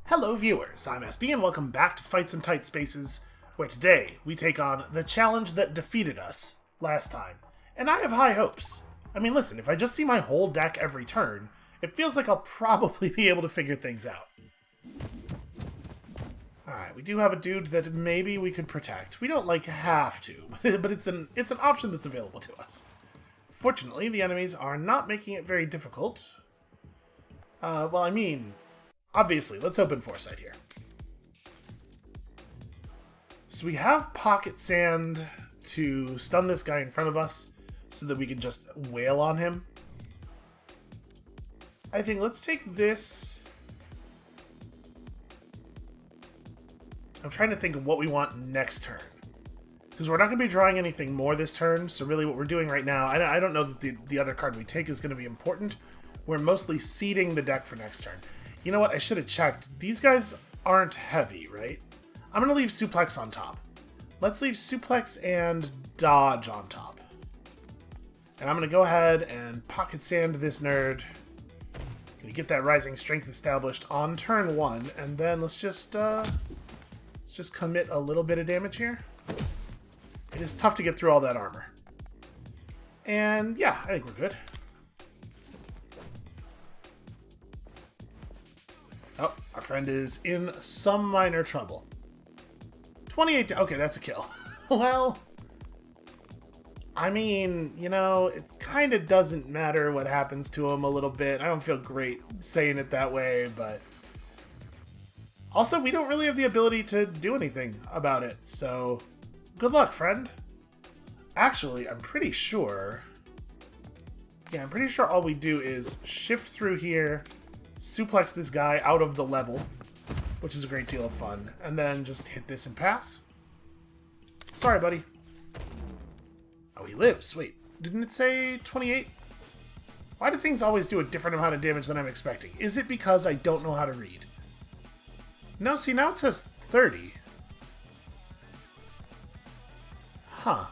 Hello viewers, I'm SB and welcome back to Fights in Tight Spaces, where today we take on the challenge that defeated us last time. And I have high hopes. I mean, listen, if I just see my whole deck every turn, it feels like I'll probably be able to figure things out. Alright, we do have a dude that maybe we could protect. We don't, have to, but it's an option that's available to us. Fortunately, the enemies are not making it very difficult. Obviously, let's open foresight here. So we have pocket sand to stun this guy in front of us so that we can just wail on him. I think let's take this. I'm trying to think of what we want next turn. Because we're not going to be drawing anything more this turn, so really what we're doing right now, I don't know that the other card we take is going to be important. We're mostly seeding the deck for next turn. You know what? I should have checked. These guys aren't heavy, right? I'm going to leave Suplex on top. Let's leave Suplex and Dodge on top. And I'm going to go ahead and pocket sand this nerd. Gonna get that Rising Strength established on turn 1, and then let's just commit a little bit of damage here. It is tough to get through all that armor. And yeah, I think we're good. Oh, our friend is in some minor trouble. 28 okay, that's a kill. Well, I mean, you know, it kind of doesn't matter what happens to him a little bit. I don't feel great saying it that way, but also, we don't really have the ability to do anything about it, so good luck, friend. Actually, I'm pretty sure all we do is shift through here, suplex this guy out of the level, which is a great deal of fun, and then just hit this and pass. Sorry, buddy. Oh, he lives. Wait, didn't it say 28? Why do things always do a different amount of damage than I'm expecting? Is it because I don't know how to read? No, see, now it says 30. Huh.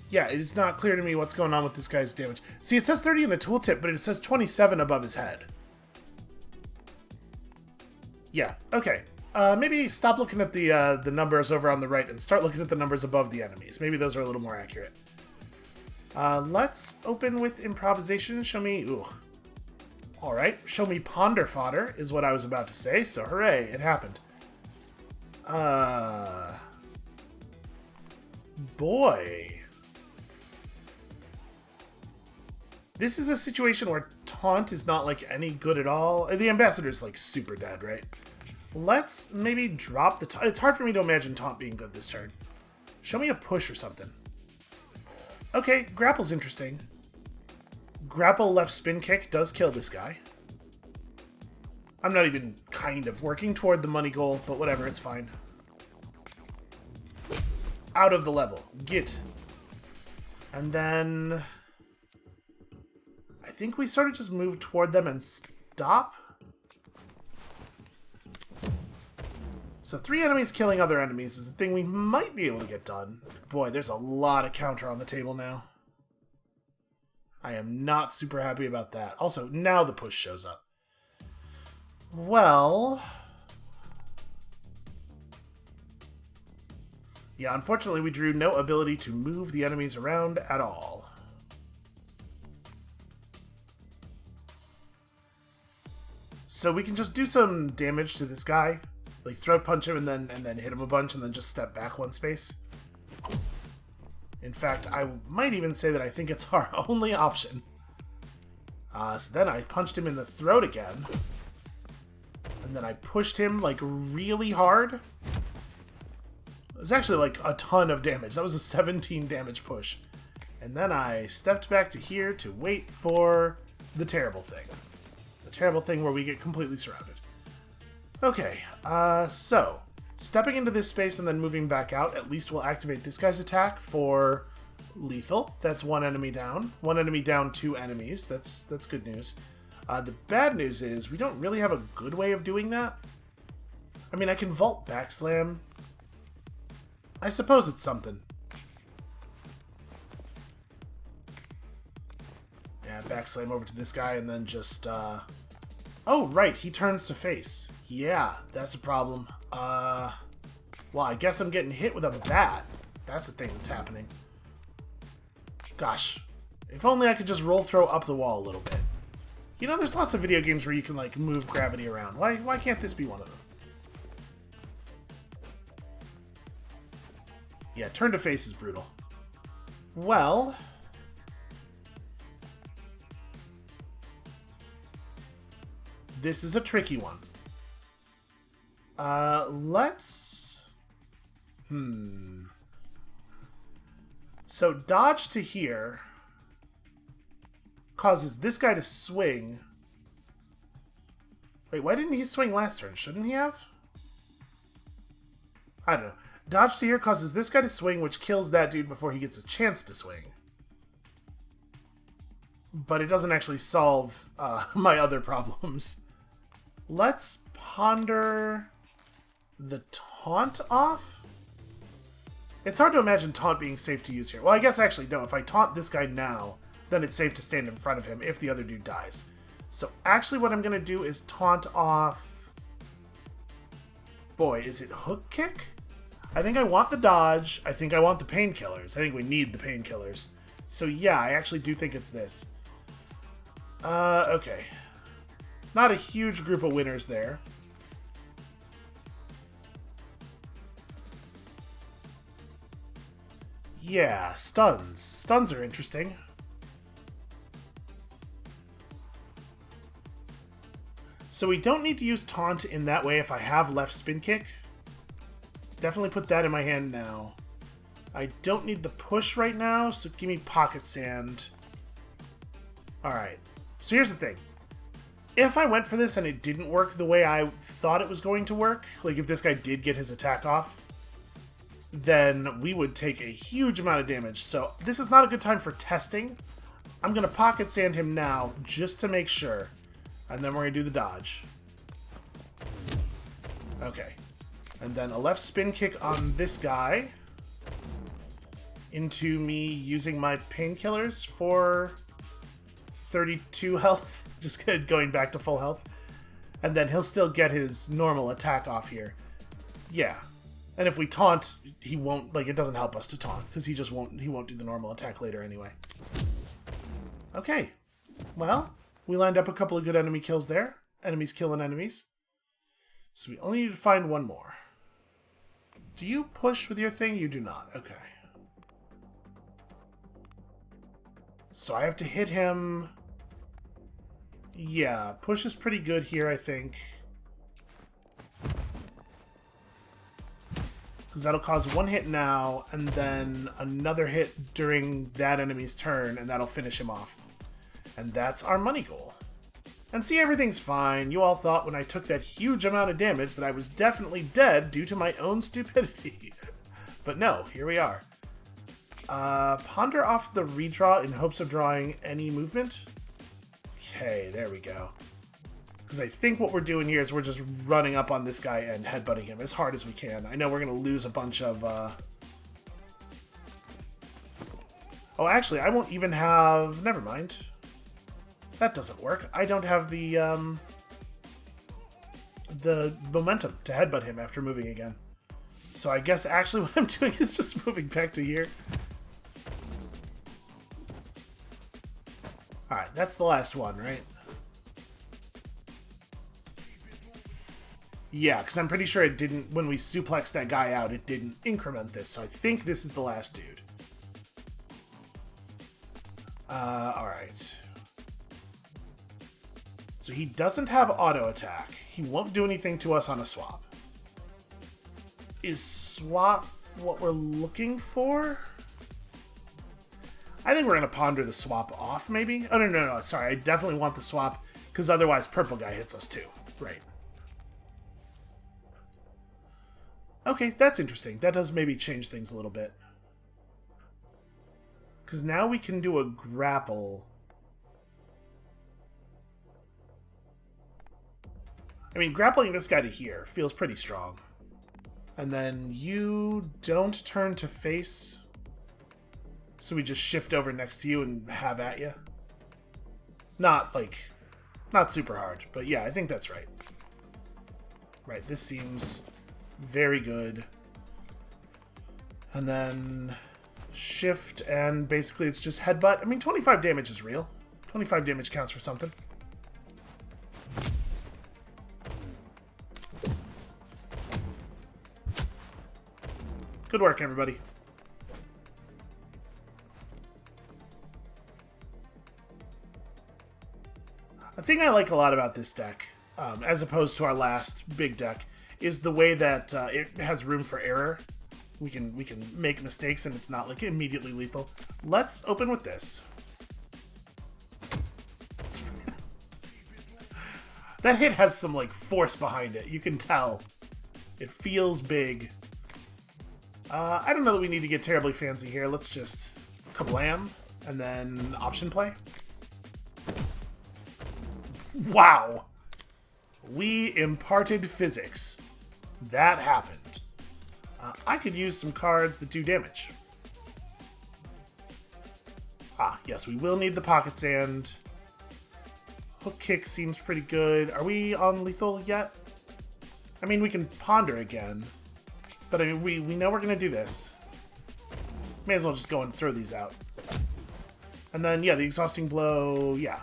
Yeah, it is not clear to me what's going on with this guy's damage. See, it says 30 in the tooltip, but it says 27 above his head. Yeah, okay. Maybe stop looking at the numbers over on the right and start looking at the numbers above the enemies. Maybe those are a little more accurate. Let's open with improvisation. Show me... Ooh. Alright, show me ponder fodder is what I was about to say, so hooray, it happened. Boy. This is a situation where taunt is not, any good at all. The ambassador's, super dead, right? Let's maybe drop the taunt. It's hard for me to imagine taunt being good this turn. Show me a push or something. Okay, grapple's interesting. Grapple left spin kick does kill this guy. I'm not even kind of working toward the money goal, but whatever, it's fine. Out of the level. Get. And then I think we sort of just move toward them and stop. So 3 enemies killing other enemies is a thing we might be able to get done. Boy, there's a lot of counter on the table now. I am not super happy about that. Also, now the push shows up. Well... yeah, unfortunately we drew no ability to move the enemies around at all. So we can just do some damage to this guy. Throat punch him and then hit him a bunch and then just step back 1 space. In fact, I might even say that I think it's our only option. So then I punched him in the throat again. And then I pushed him, really hard. It was actually, a ton of damage. That was a 17 damage push. And then I stepped back to here to wait for the terrible thing. The terrible thing where we get completely surrounded. Okay, so stepping into this space and then moving back out at least will activate this guy's attack for lethal. That's 1 enemy down. 1 enemy down, 2 enemies. That's good news. The bad news is we don't really have a good way of doing that. I mean, I can vault backslam. I suppose it's something. Yeah, backslam over to this guy and then just Oh, right, he turns to face. Yeah, that's a problem. Well, I guess I'm getting hit with a bat. That's the thing that's happening. Gosh, if only I could just roll throw up the wall a little bit. You know, there's lots of video games where you can, like, move gravity around. Why can't this be one of them? Yeah, turn to face is brutal. Well... this is a tricky one. Let's... So, dodge to here causes this guy to swing. Wait, why didn't he swing last turn? Shouldn't he have? I don't know. Dodge to here causes this guy to swing, which kills that dude before he gets a chance to swing. But it doesn't actually solve my other problems. Let's ponder the taunt off. It's hard to imagine taunt being safe to use here. Well, I guess actually no. If I taunt this guy now, then it's safe to stand in front of him if the other dude dies. So actually what I'm going to do is taunt off... Boy, is it hook kick? I think I want the dodge. I think I want the painkillers. I think we need the painkillers. So yeah, I actually do think it's this. Okay. Not a huge group of winners there. Yeah, stuns. Stuns are interesting. So we don't need to use taunt in that way if I have left spin kick. Definitely put that in my hand now. I don't need the push right now, so give me pocket sand. Alright, so here's the thing. If I went for this and it didn't work the way I thought it was going to work, like if this guy did get his attack off, then we would take a huge amount of damage. So this is not a good time for testing. I'm going to pocket sand him now just to make sure. And then we're going to do the dodge. Okay. And then a left spin kick on this guy into me using my painkillers for 32 health. Just going back to full health. And then he'll still get his normal attack off here. Yeah. And if we taunt, he won't, like, it doesn't help us to taunt, because he won't do the normal attack later anyway. Okay. Well, we lined up a couple of good enemy kills there. Enemies killing enemies. So we only need to find one more. Do you push with your thing? You do not. Okay. So I have to hit him. Yeah, push is pretty good here, I think. Because that'll cause one hit now, and then another hit during that enemy's turn, and that'll finish him off. And that's our money goal. And see, everything's fine. You all thought when I took that huge amount of damage that I was definitely dead due to my own stupidity. But no, here we are. Ponder off the redraw in hopes of drawing any movement. Okay, there we go. Because I think what we're doing here is we're just running up on this guy and headbutting him as hard as we can. I know we're going to lose a bunch of... Oh, actually, I won't even have... Never mind. That doesn't work. I don't have the momentum to headbutt him after moving again. So I guess actually what I'm doing is just moving back to here. Alright, that's the last one, right? Yeah, because I'm pretty sure it didn't, when we suplexed that guy out, it didn't increment this. So I think this is the last dude. Alright. So he doesn't have auto attack. He won't do anything to us on a swap. Is swap what we're looking for? I think we're going to ponder the swap off, maybe? Oh, no, sorry. I definitely want the swap, because otherwise purple guy hits us too. Right. Okay, that's interesting. That does maybe change things a little bit. Because now we can do a grapple. I mean, grappling this guy to here feels pretty strong. And then you don't turn to face. So we just shift over next to you and have at you. Not, like, Not super hard, but yeah, I think that's right. Right, this seems very good. And then shift, and basically it's just headbutt. I mean, 25 damage is real. 25 damage counts for something. Good work, everybody. A thing I like a lot about this deck, as opposed to our last big deck, is the way that it has room for error. We can make mistakes and it's not like immediately lethal. Let's open with this. That hit has some like force behind it. You can tell. It feels big. I don't know that we need to get terribly fancy here. Let's just kablam and then option play. Wow. We imparted physics. That happened. I could use some cards that do damage. Ah, yes, we will need the pocket sand. Hook kick seems pretty good. Are we on lethal yet? I mean, we can ponder again. But I mean, we know we're going to do this. May as well just go and throw these out. And then, yeah, the exhausting blow, yeah.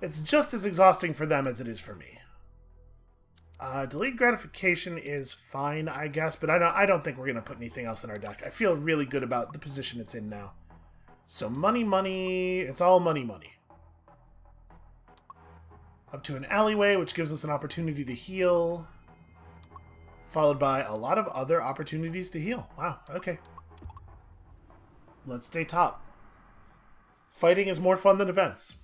It's just as exhausting for them as it is for me. Delayed gratification is fine, I guess, but I don't think we're going to put anything else in our deck. I feel really good about the position it's in now. So money, money, it's all money, money. Up to an alleyway, which gives us an opportunity to heal. Followed by a lot of other opportunities to heal. Wow, okay. Let's stay top. Fighting is more fun than events.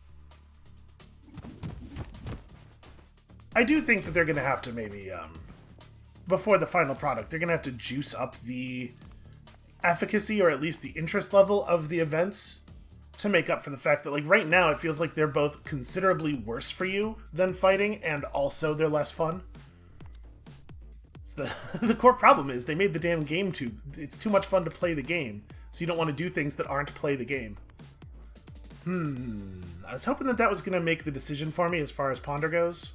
I do think that they're going to have to maybe, before the final product, they're going to have to juice up the efficacy or at least the interest level of the events to make up for the fact that, like, right now it feels like they're both considerably worse for you than fighting, and also they're less fun. So the core problem is they made the damn game it's too much fun to play the game, so you don't want to do things that aren't play the game. I was hoping that was going to make the decision for me as far as ponder goes.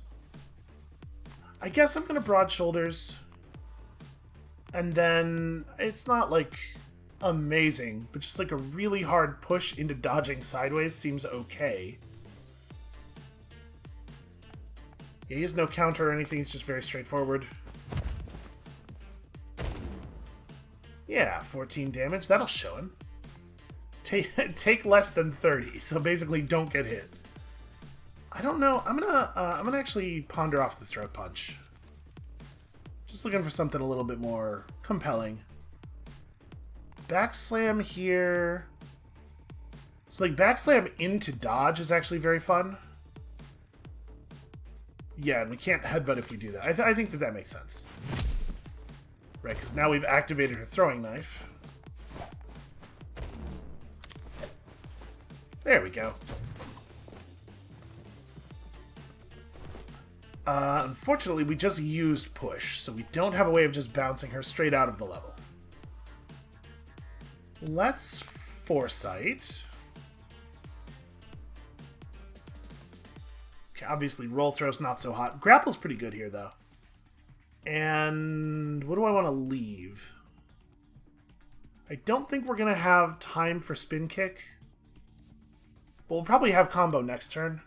I guess I'm going to broad shoulders, and then it's not, like, amazing, but just like a really hard push into dodging sideways seems okay. Yeah, he has no counter or anything, it's just very straightforward. Yeah, 14 damage, that'll show him. Take less than 30, so basically don't get hit. I don't know, I'm gonna actually ponder off the throat punch. Just looking for something a little bit more compelling. Backslam here. It's like backslam into dodge is actually very fun. Yeah, and we can't headbutt if we do that. I think that makes sense. Right, because now we've activated her throwing knife. There we go. Unfortunately, we just used push, so we don't have a way of just bouncing her straight out of the level. Let's foresight. Okay, obviously roll throw's not so hot. Grapple's pretty good here, though. And what do I want to leave? I don't think we're going to have time for spin kick. But we'll probably have combo next turn.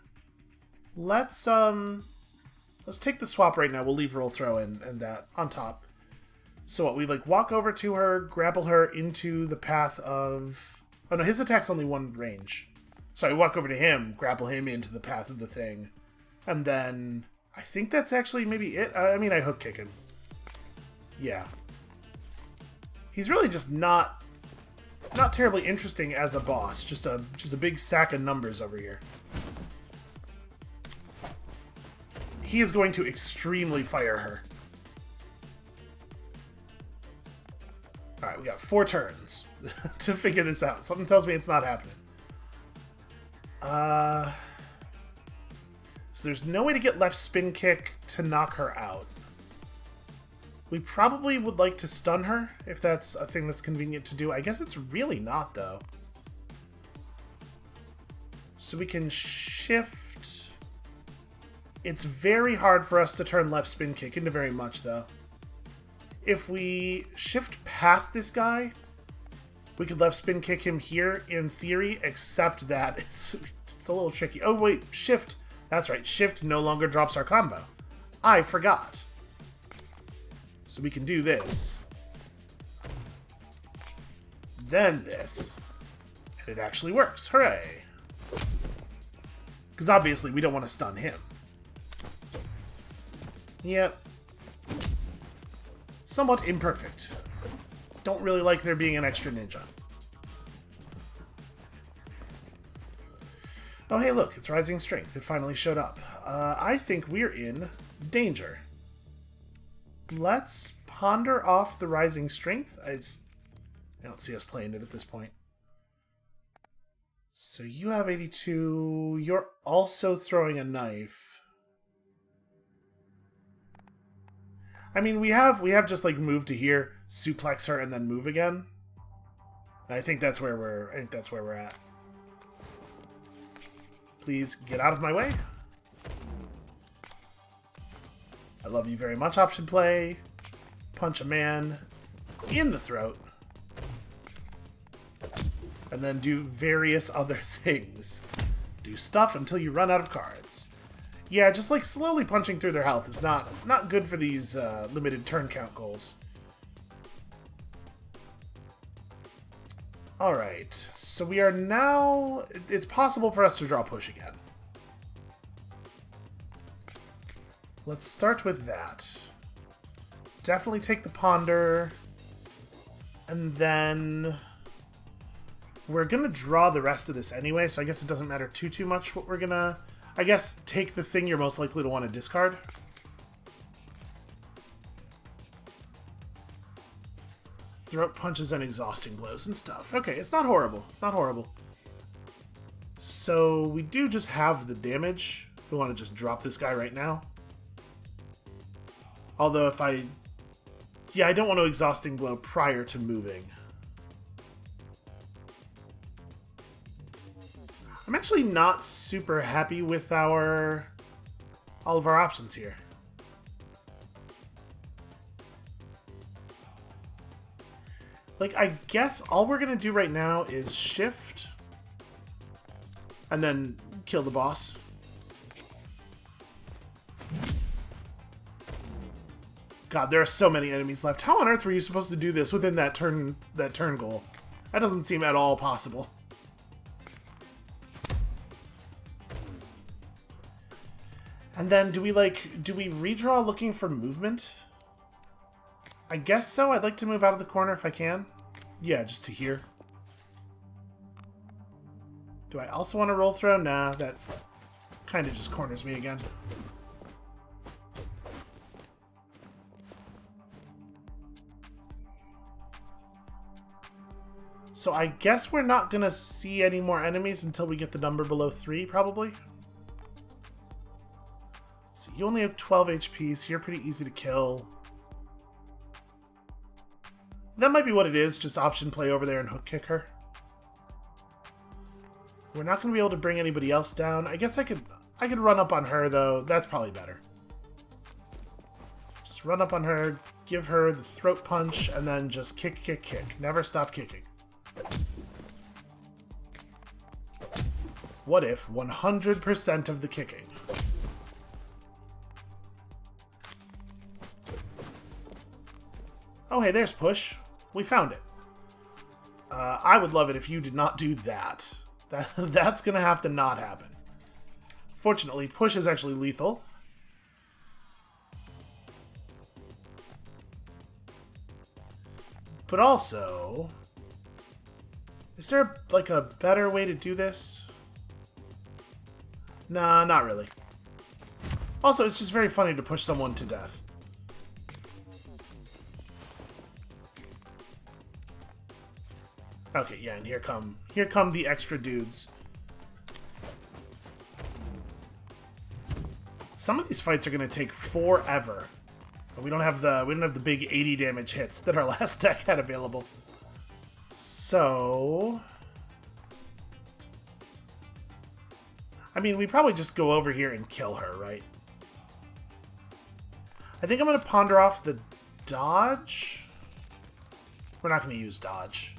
Let's take the swap right now. We'll leave roll throw and that on top. So what, we like walk over to her, grapple her into the path of... Oh no, his attack's only one range. So I walk over to him, grapple him into the path of the thing. And then I think that's actually maybe it. I mean, I hook kick him. Yeah. He's really just not terribly interesting as a boss. Just a big sack of numbers over here. He is going to extremely fire her. Alright, we got 4 turns to figure this out. Something tells me it's not happening. So there's no way to get left spin kick to knock her out. We probably would like to stun her, if that's a thing that's convenient to do. I guess it's really not, though. So we can shift. It's very hard for us to turn left spin kick into very much, though. If we shift past this guy, we could left spin kick him here, in theory, except that it's a little tricky. Oh, wait, shift. That's right, shift no longer drops our combo. I forgot. So we can do this. Then this. And it actually works. Hooray. Because obviously we don't want to stun him. Yep. Somewhat imperfect. Don't really like there being an extra ninja. Oh, hey, look, it's Rising Strength. It finally showed up. I think we're in danger. Let's ponder off the Rising Strength. I don't see us playing it at this point. So you have 82. You're also throwing a knife. I mean, we have just like move to here, suplex her, and then move again. I think that's where we're at. Please get out of my way. I love you very much, option play. Punch a man in the throat. And then do various other things. Do stuff until you run out of cards. Yeah, just like slowly punching through their health is not good for these limited turn count goals. Alright, so we are now... It's possible for us to draw push again. Let's start with that. Definitely take the ponder. And then... We're gonna draw the rest of this anyway, so I guess it doesn't matter too much what we're gonna... I guess take the thing you're most likely to want to discard. Throat punches and exhausting blows and stuff. Okay, it's not horrible. It's not horrible. So we do just have the damage. If we want to just drop this guy right now. Although if I... Yeah, I don't want to exhausting blow prior to moving. I'm actually not super happy with all of our options here. Like, I guess all we're gonna do right now is shift and then kill the boss. God, there are so many enemies left. How on earth were you supposed to do this within that turn goal? That doesn't seem at all possible. And then do we redraw looking for movement? I guess so. I'd like to move out of the corner if I can. Yeah, just to here. Do I also want to roll throw? Nah, that kind of just corners me again. So I guess we're not going to see any more enemies until we get the number below 3, probably. So you only have 12 HP, so you're pretty easy to kill. That might be what it is, just option play over there and hook kick her. We're not going to be able to bring anybody else down. I guess I could run up on her, though. That's probably better. Just run up on her, give her the throat punch, and then just kick, kick, kick. Never stop kicking. What if 100% of the kicking? Oh, hey, there's push. We found it. I would love it if you did not do that. That's gonna have to not happen. Fortunately, push is actually lethal. But also... Is there, like, a better way to do this? Nah, not really. Also, it's just very funny to push someone to death. Okay, yeah, and here come the extra dudes. Some of these fights are gonna take forever. But we don't have the big 80 damage hits that our last deck had available. So I mean, we probably just go over here and kill her, right? I think I'm going to ponder off the dodge. We're not going to use dodge.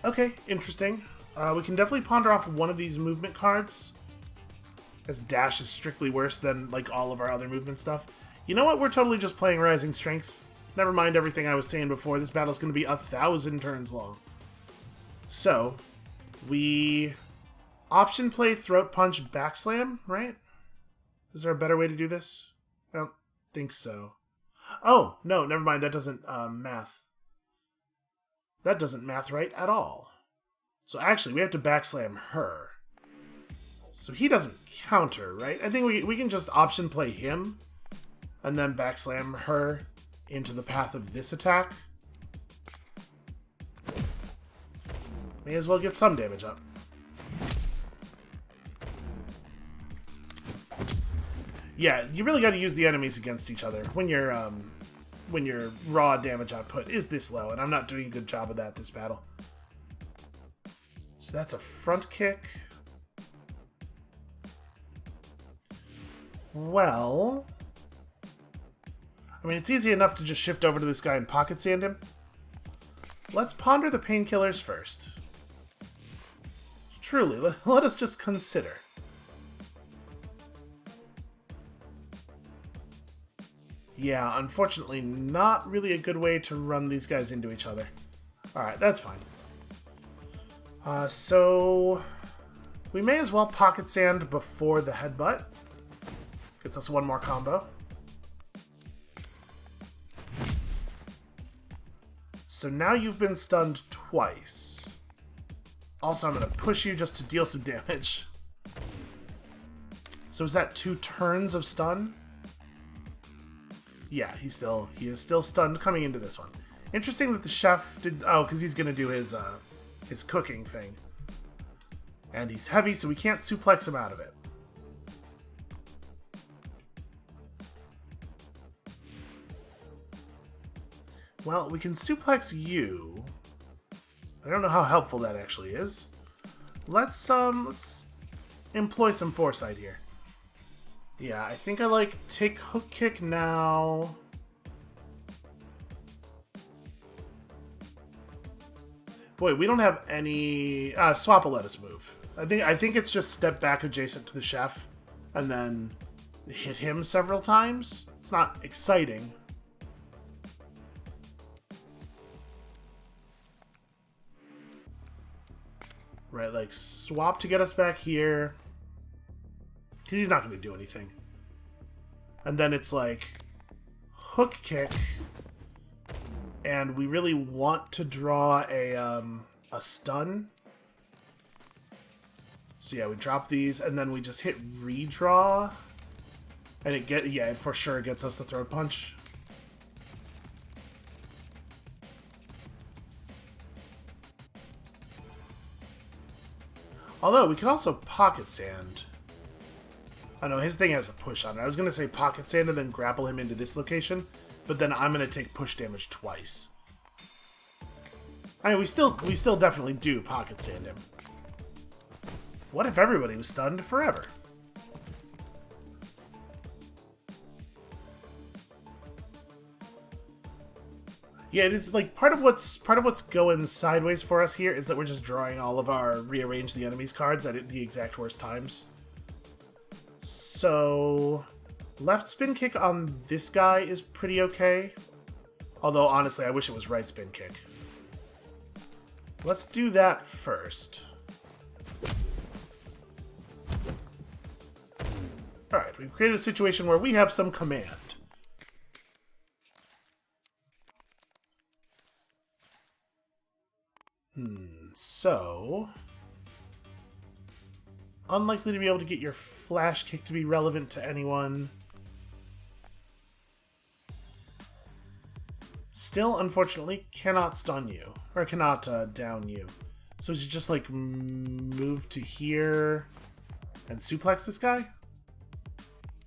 Okay, interesting. We can definitely ponder off one of these movement cards, as dash is strictly worse than like all of our other movement stuff. You know what? We're totally just playing Rising Strength. Never mind everything I was saying before. This battle's going to be 1,000 turns long. So, we option play Throat Punch Backslam, right? Is there a better way to do this? I don't think so. Oh, no, never mind. That doesn't math. That doesn't math right at all. So actually, we have to backslam her. So he doesn't counter, right? I think we can just option play him and then backslam her into the path of this attack. May as well get some damage up. Yeah, you really got to use the enemies against each other when your raw damage output is this low, and I'm not doing a good job of that this battle. So that's a front kick. Well, I mean, it's easy enough to just shift over to this guy and pocket sand him. Let's ponder the painkillers first. Truly, let us just consider. Yeah, unfortunately, not really a good way to run these guys into each other. Alright, that's fine. So we may as well pocket sand before the headbutt. Gets us one more combo. So now you've been stunned twice. Also, I'm going to push you just to deal some damage. So is that 2 turns of stun? Yeah, he is still stunned coming into this one. Interesting that the chef did... Oh, because he's going to do his cooking thing. And he's heavy, so we can't suplex him out of it. Well, we can suplex you. I don't know how helpful that actually is. Let's employ some foresight here. Yeah, I think I like take hook kick now. Boy, we don't have any swap will let us move. I think it's just step back adjacent to the chef and then hit him several times. It's not exciting. Right, like swap to get us back here. Because he's not going to do anything. And then it's like hook kick. And we really want to draw a stun. So yeah, we drop these and then we just hit redraw. And it for sure gets us the throat punch. Although we can also pocket sand. I know his thing has a push on it. I was gonna say pocket sand and then grapple him into this location, but then I'm gonna take push damage twice. I mean, we still definitely do pocket sand him. What if everybody was stunned forever? Yeah, it is like part of what's going sideways for us here is that we're just drawing all of our rearrange the enemies cards at the exact worst times. So left spin kick on this guy is pretty okay. Although honestly, I wish it was right spin kick. Let's do that first. Alright, we've created a situation where we have some command. So unlikely to be able to get your flash kick to be relevant to anyone. Still, unfortunately, cannot stun you. Or cannot down you. So is it just like move to here and suplex this guy?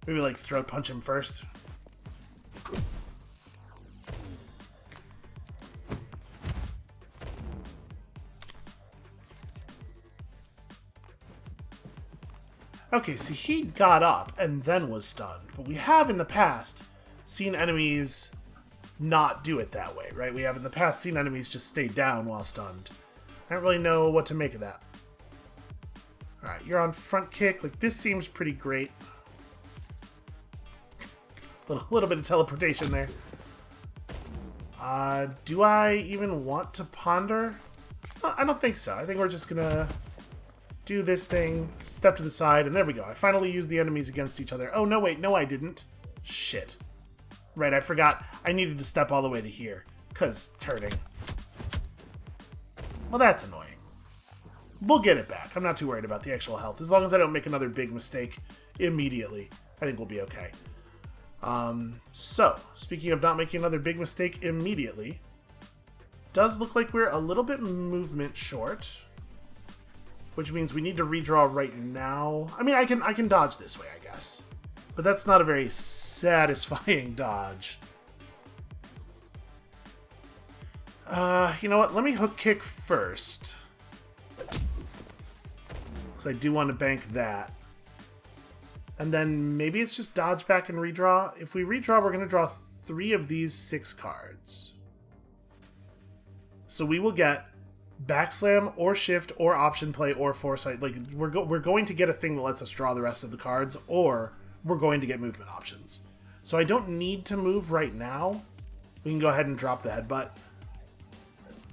Maybe like throat punch him first. Okay, see, he got up and then was stunned. But we have in the past seen enemies not do it that way, right? We have in the past seen enemies just stay down while stunned. I don't really know what to make of that. Alright, you're on front kick. Like, this seems pretty great. Little bit of teleportation there. Do I even want to ponder? I don't think so. I think we're just gonna do this thing, step to the side, and there we go. I finally used the enemies against each other. Oh, no, wait. No, I didn't. Shit. Right, I forgot. I needed to step all the way to here. Because turning. Well, that's annoying. We'll get it back. I'm not too worried about the actual health. As long as I don't make another big mistake immediately, I think we'll be okay. So, speaking of not making another big mistake immediately, does look like we're a little bit movement short, which means we need to redraw right now. I mean, I can dodge this way, I guess, but that's not a very satisfying dodge. You know what? Let me hook kick first, because I do want to bank that. And then maybe it's just dodge back and redraw. If we redraw, we're going to draw 3 of these 6 cards. So we will get backslam or shift or option play or foresight. Like, we're going to get a thing that lets us draw the rest of the cards, or we're going to get movement options. So I don't need to move right now. We can go ahead and drop the headbutt.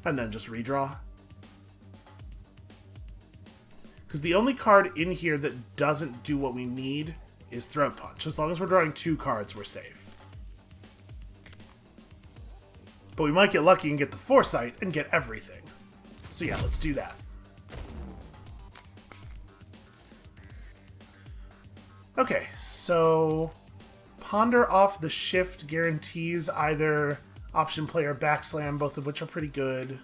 And then just redraw. Because the only card in here that doesn't do what we need is Throat Punch. As long as we're drawing 2 cards, we're safe. But we might get lucky and get the Foresight and get everything. So yeah, let's do that. Okay, so Ponder off the shift guarantees either option play or backslam, both of which are pretty good.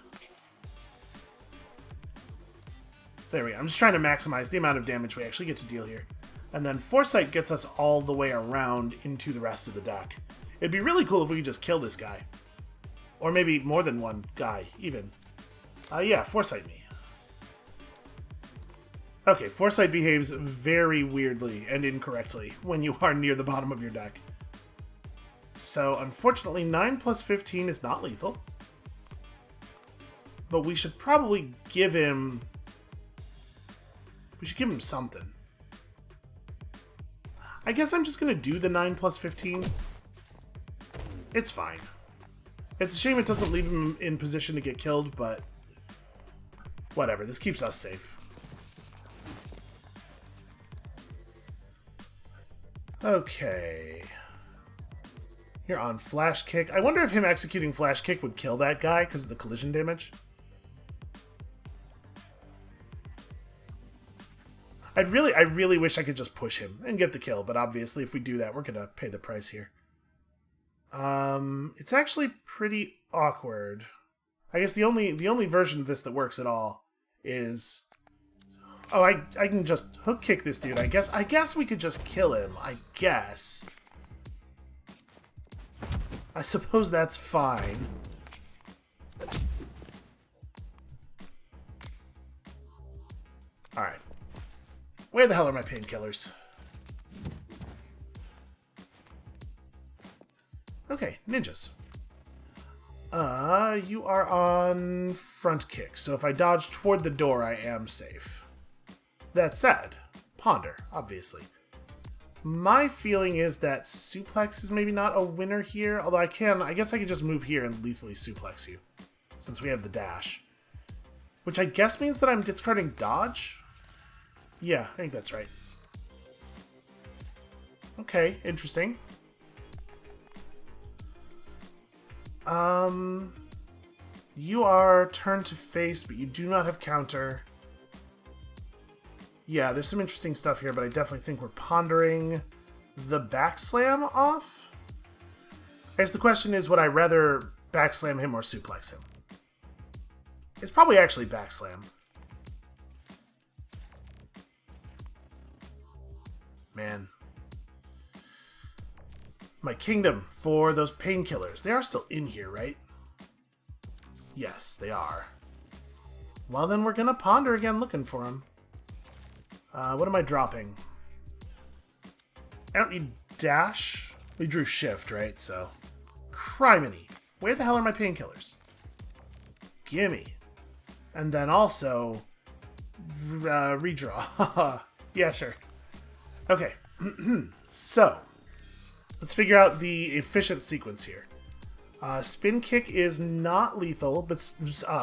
There we go. I'm just trying to maximize the amount of damage we actually get to deal here. And then Foresight gets us all the way around into the rest of the deck. It'd be really cool if we could just kill this guy. Or maybe more than one guy, even. Yeah, Foresight me. Okay, Foresight behaves very weirdly and incorrectly when you are near the bottom of your deck. So, unfortunately, 9 plus 15 is not lethal. But we should probably give him... We should give him something. I guess I'm just going to do the 9 plus 15. It's fine. It's a shame it doesn't leave him in position to get killed, but whatever. This keeps us safe. Okay. You're on Flash Kick. I wonder if him executing Flash Kick would kill that guy because of the collision damage. I really wish I could just push him and get the kill, but obviously if we do that, we're gonna pay the price here. It's actually pretty awkward. I guess the only version of this that works at all is... Oh, I can just hook kick this dude. I guess we could just kill him. I guess. I suppose that's fine. Alright. Where the hell are my painkillers? Okay, ninjas. You are on front kick, so if I dodge toward the door, I am safe. That said, Ponder, obviously. My feeling is that suplex is maybe not a winner here, although I guess I could just move here and lethally suplex you, since we have the dash. Which I guess means that I'm discarding dodge? Yeah, I think that's right. Okay, interesting. You are turned to face, but you do not have counter. Yeah, there's some interesting stuff here, but I definitely think we're pondering the backslam off. I guess the question is, would I rather backslam him or suplex him? It's probably actually backslam. Man. My kingdom for those painkillers. They are still in here, right? Yes, they are. Well, then we're gonna ponder again looking for them. What am I dropping? I don't need dash. We drew shift, right? So, criminy. Where the hell are my painkillers? Gimme. And then also, redraw. Yeah, sure. Okay. So, let's figure out the efficient sequence here. Spin kick is not lethal, but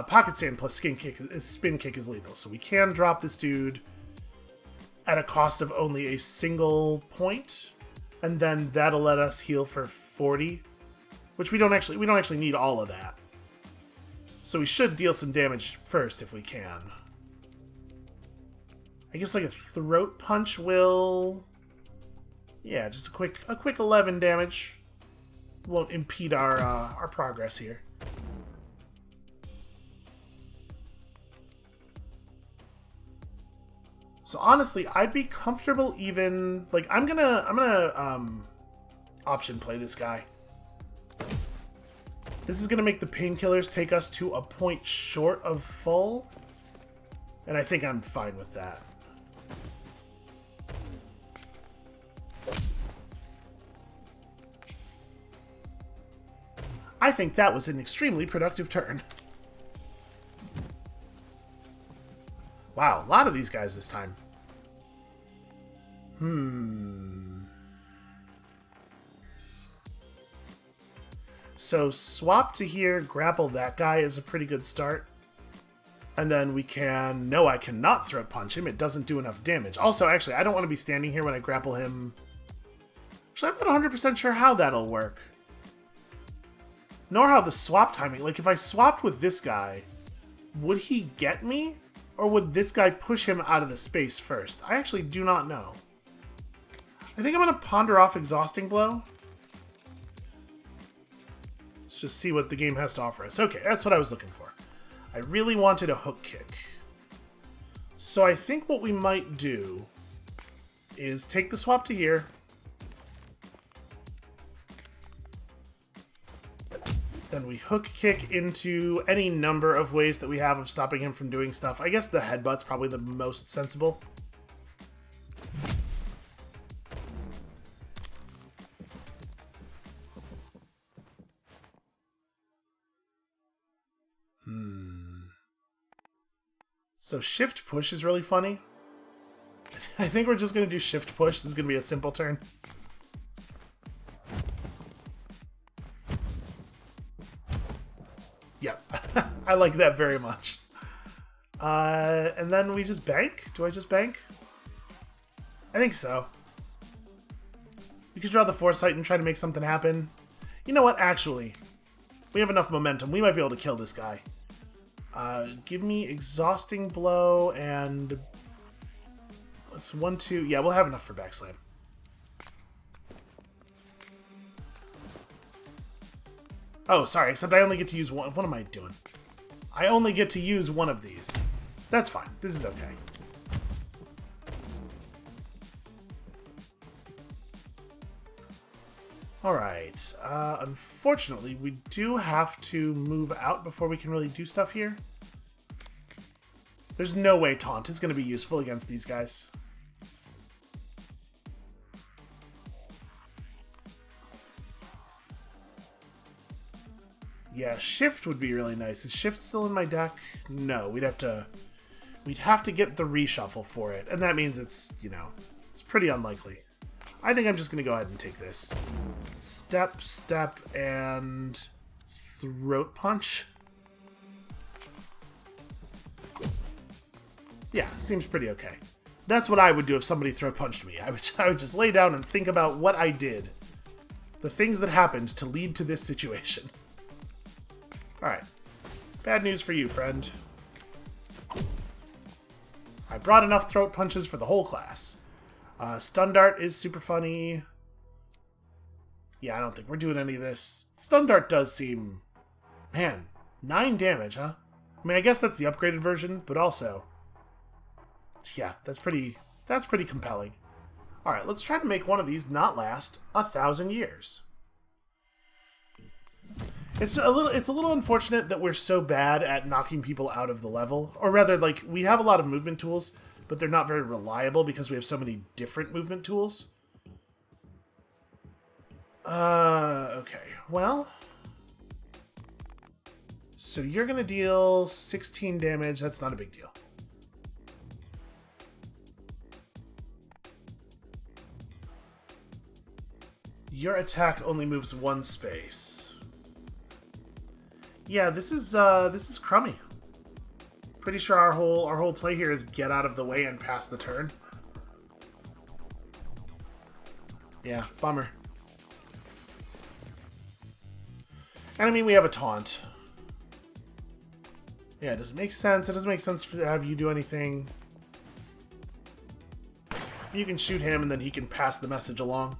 pocket sand plus spin kick is lethal. So we can drop this dude at a cost of only a single point, and then that'll let us heal for 40, which we don't actually need all of that. So we should deal some damage first if we can. I guess like a throat punch will, yeah, just a quick 11 damage. Won't impede our progress here. So honestly, I'd be comfortable even like I'm gonna option play this guy. This is gonna make the painkillers take us to a point short of full, and I think I'm fine with that. I think that was an extremely productive turn. Wow, a lot of these guys this time. So swap to here, grapple that guy is a pretty good start. And then we can... No, I cannot throat punch him. It doesn't do enough damage. Also, actually, I don't want to be standing here when I grapple him. Actually, I'm not 100% sure how that'll work. Nor how the swap timing... Like, if I swapped with this guy, would he get me? Or would this guy push him out of the space first? I actually do not know. I think I'm going to ponder off Exhausting Blow. Let's just see what the game has to offer us. Okay, that's what I was looking for. I really wanted a hook kick. So I think what we might do is take the swap to here. Then we hook kick into any number of ways that we have of stopping him from doing stuff. I guess the headbutt's probably the most sensible. So shift push is really funny. I think we're just going to do shift push. This is going to be a simple turn. Yep. I like that very much. And then we just bank? Do I just bank? I think so. We could draw the Foresight and try to make something happen. You know what? Actually, we have enough momentum. We might be able to kill this guy. Give me Exhausting Blow and... Let's 1, 2... Yeah, we'll have enough for backslam. Oh, sorry, except I only get to use one. What am I doing? I only get to use one of these. That's fine. This is okay. Alright. Unfortunately, we do have to move out before we can really do stuff here. There's no way Taunt is going to be useful against these guys. Yeah, Shift would be really nice. Is Shift still in my deck? No, we'd have to get the reshuffle for it. And that means it's, you know, it's pretty unlikely. I think I'm just going to go ahead and take this. Step, step, and throat punch. Yeah, seems pretty okay. That's what I would do if somebody throat punched me. I would just lay down and think about what I did. The things that happened to lead to this situation. Alright. Bad news for you, friend. I brought enough throat punches for the whole class. Stun Dart is super funny. Yeah, I don't think we're doing any of this. Stun Dart does seem... Man, 9 damage, huh? I mean, I guess that's the upgraded version, but also... Yeah, that's pretty compelling. Alright, let's try to make one of these not last 1,000 years. It's a little unfortunate that we're so bad at knocking people out of the level. Or rather, like, we have a lot of movement tools, but they're not very reliable because we have so many different movement tools. Okay. Well, so you're gonna deal 16 damage. That's not a big deal. Your attack only moves one space. Yeah, this is crummy. Pretty sure our whole play here is get out of the way and pass the turn. Yeah, bummer. And I mean, we have a taunt. Yeah, does it make sense? It doesn't make sense to have you do anything. You can shoot him and then he can pass the message along.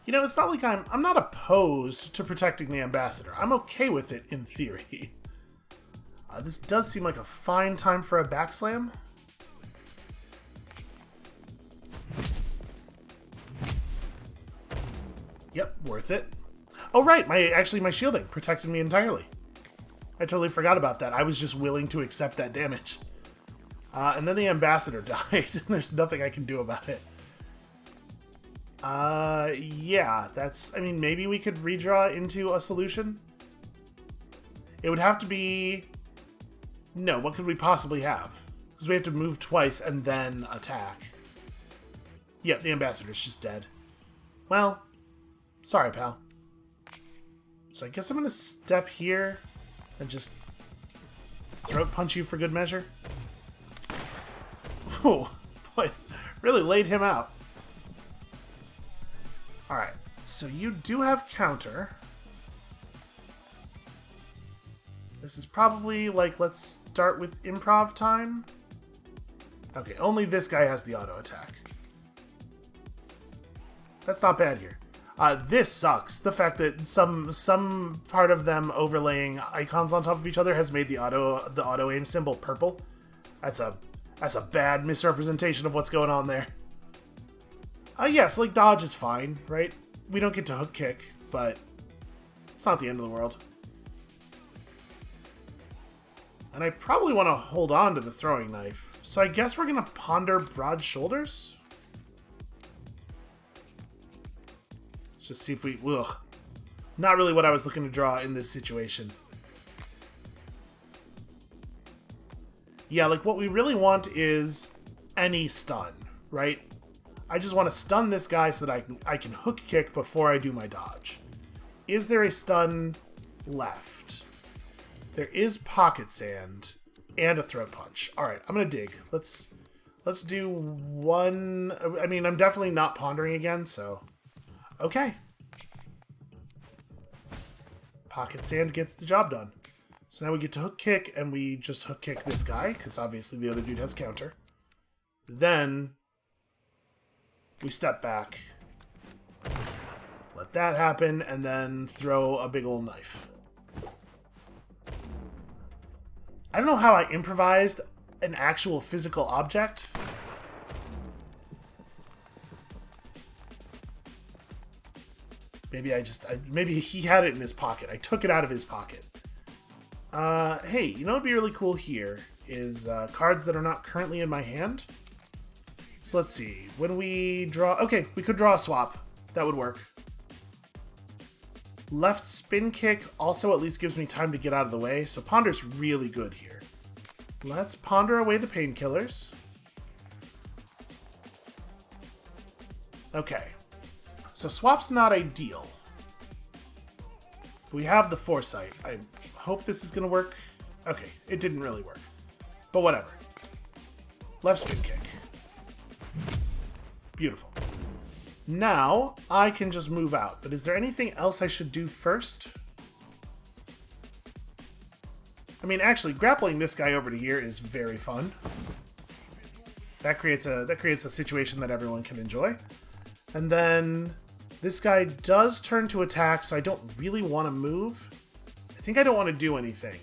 You know, it's not like I'm not opposed to protecting the ambassador. I'm okay with it in theory. This does seem like a fine time for a backslam. Yep, worth it. Oh right, my shielding protected me entirely. I totally forgot about that. I was just willing to accept that damage. And then the ambassador died. There's nothing I can do about it. Yeah, that's... I mean, maybe we could redraw into a solution. It would have to be... No, what could we possibly have? Because we have to move twice and then attack. Yep, the ambassador's just dead. Well, sorry, pal. So I guess I'm going to step here and just throat punch you for good measure. Oh, boy, really laid him out. Alright, so you do have counter. This is probably, like, let's start with improv time. Okay, only this guy has the auto attack. That's not bad here. This sucks. The fact that some part of them overlaying icons on top of each other has made the auto aim symbol purple. That's a bad misrepresentation of what's going on there. Yes, like dodge is fine, right? We don't get to hook kick, but it's not the end of the world. And I probably want to hold on to the throwing knife. So I guess we're going to ponder broad shoulders? Let's just see if we... Ugh. Not really what I was looking to draw in this situation. Yeah, like what we really want is any stun, right? I just want to stun this guy so that I can hook kick before I do my dodge. Is there a stun left? There is pocket sand and a throat punch. All right, I'm gonna dig. Let's do one. I mean, I'm definitely not pondering again, so okay. Pocket sand gets the job done. So now we get to hook kick, and we just hook kick this guy because obviously the other dude has counter. Then we step back, let that happen, and then throw a big old knife. I don't know how I improvised an actual physical object. Maybe maybe he had it in his pocket. I took it out of his pocket. Hey, you know what would be really cool here is cards that are not currently in my hand. So let's see. When we draw... Okay, we could draw a swap. That would work. Left spin kick also at least gives me time to get out of the way, so ponder's really good here. Let's ponder away the painkillers. Okay. So swap's not ideal. We have the foresight. I hope this is going to work. Okay, it didn't really work. But whatever. Left spin kick. Beautiful. Now, I can just move out. But is there anything else I should do first? I mean, actually, grappling this guy over to here is very fun. That creates a situation that everyone can enjoy. And then this guy does turn to attack, so I don't really want to move. I think I don't want to do anything.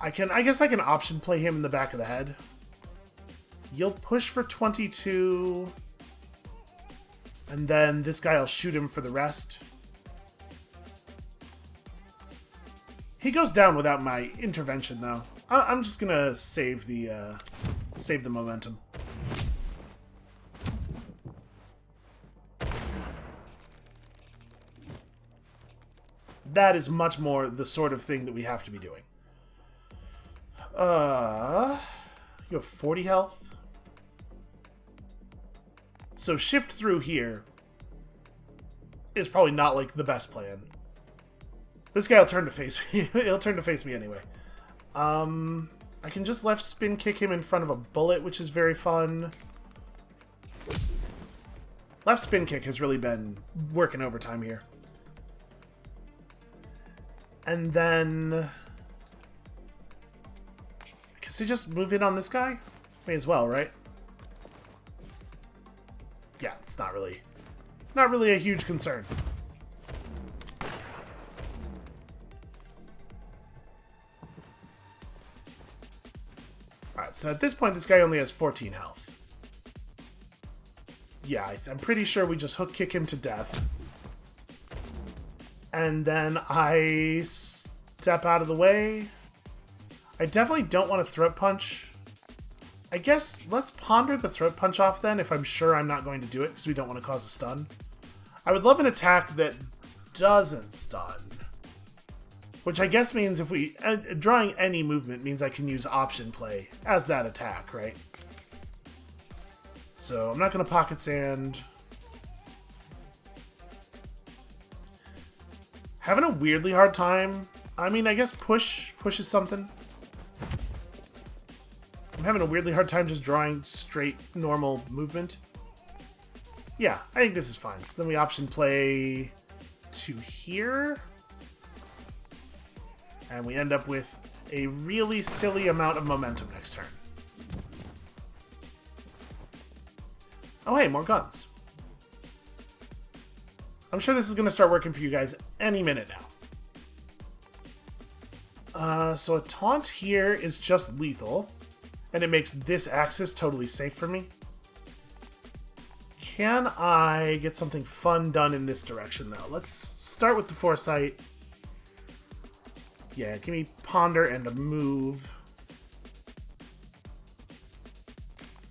I guess I can option play him in the back of the head. You'll push for 22. And then this guy will shoot him for the rest. He goes down without my intervention, though. I'm just gonna save the momentum. That is much more the sort of thing that we have to be doing. You have 40 health? So shift through here is probably not, like, the best plan. This guy will turn to face me. He'll turn to face me anyway. I can just left spin kick him in front of a bullet, which is very fun. Left spin kick has really been working overtime here. And then... I guess I just move in on this guy? May as well, right? Yeah, it's not really a huge concern. Alright, so at this point, this guy only has 14 health. Yeah, I'm pretty sure we just hook kick him to death. And then I step out of the way. I definitely don't want to throat punch. I guess let's ponder the throat punch off then, if I'm sure I'm not going to do it, because we don't want to cause a stun. I would love an attack that doesn't stun. Which I guess means if we... drawing any movement means I can use option play as that attack, right? So I'm not going to pocket sand. Having a weirdly hard time. I mean, I guess push is something. I'm having a weirdly hard time just drawing straight, normal movement. Yeah, I think this is fine. So then we option play to here. And we end up with a really silly amount of momentum next turn. Oh hey, more guns. I'm sure this is going to start working for you guys any minute now. So a taunt here is just lethal. And it makes this axis totally safe for me. Can I get something fun done in this direction, though? Let's start with the foresight. Yeah, give me ponder and a move.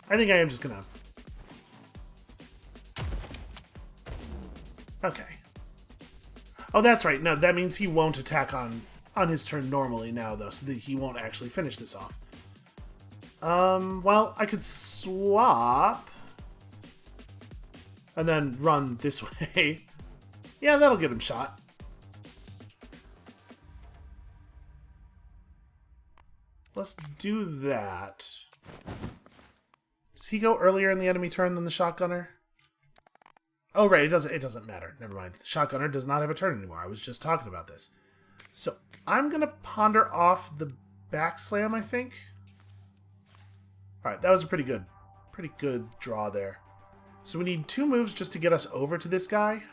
I think I am just gonna... Okay. Oh, that's right. No, that means he won't attack on his turn normally now, though, so that he won't actually finish this off. Well, I could swap and then run this way. Yeah, that'll get him shot. Let's do that. Does he go earlier in the enemy turn than the shotgunner? Oh, right, it doesn't matter. Never mind. The shotgunner does not have a turn anymore. I was just talking about this. So, I'm going to ponder off the back slam, I think. Alright, that was a pretty good draw there. So we need 2 moves just to get us over to this guy.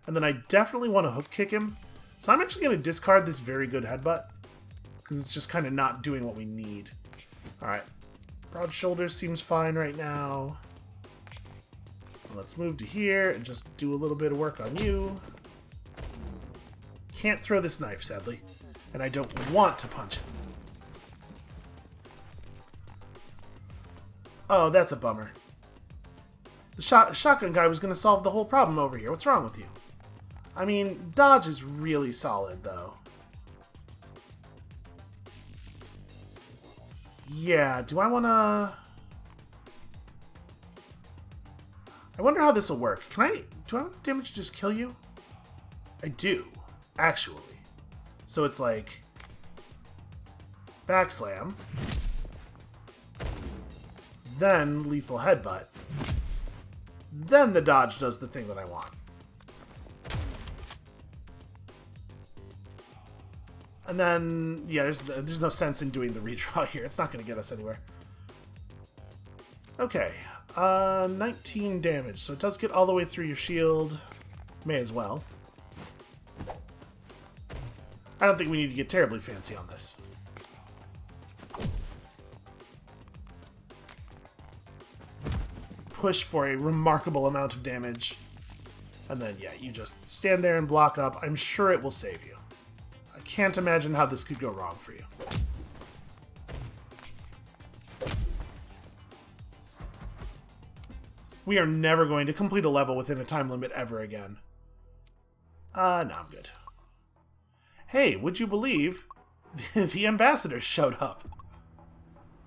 And then I definitely want to hook kick him. So I'm actually going to discard this very good headbutt. Because it's just kind of not doing what we need. Alright. Broad shoulders seems fine right now. Let's move to here and just do a little bit of work on you. Can't throw this knife, sadly. And I don't want to punch it. Oh, that's a bummer. The shotgun guy was going to solve the whole problem over here. What's wrong with you? I mean, dodge is really solid, though. Yeah, do I want to... I wonder how this will work. Do I have enough damage to just kill you? I do, actually. So it's like... backslam. Then lethal headbutt. Then the dodge does the thing that I want. And then, yeah, there's no sense in doing the redraw here. It's not going to get us anywhere. Okay, 19 damage. So it does get all the way through your shield. May as well. I don't think we need to get terribly fancy on this. Push for a remarkable amount of damage. And then, yeah, you just stand there and block up. I'm sure it will save you. can't imagine how this could go wrong for you. We are never going to complete a level within a time limit ever again. No, I'm good. Hey, would you believe the ambassadors showed up?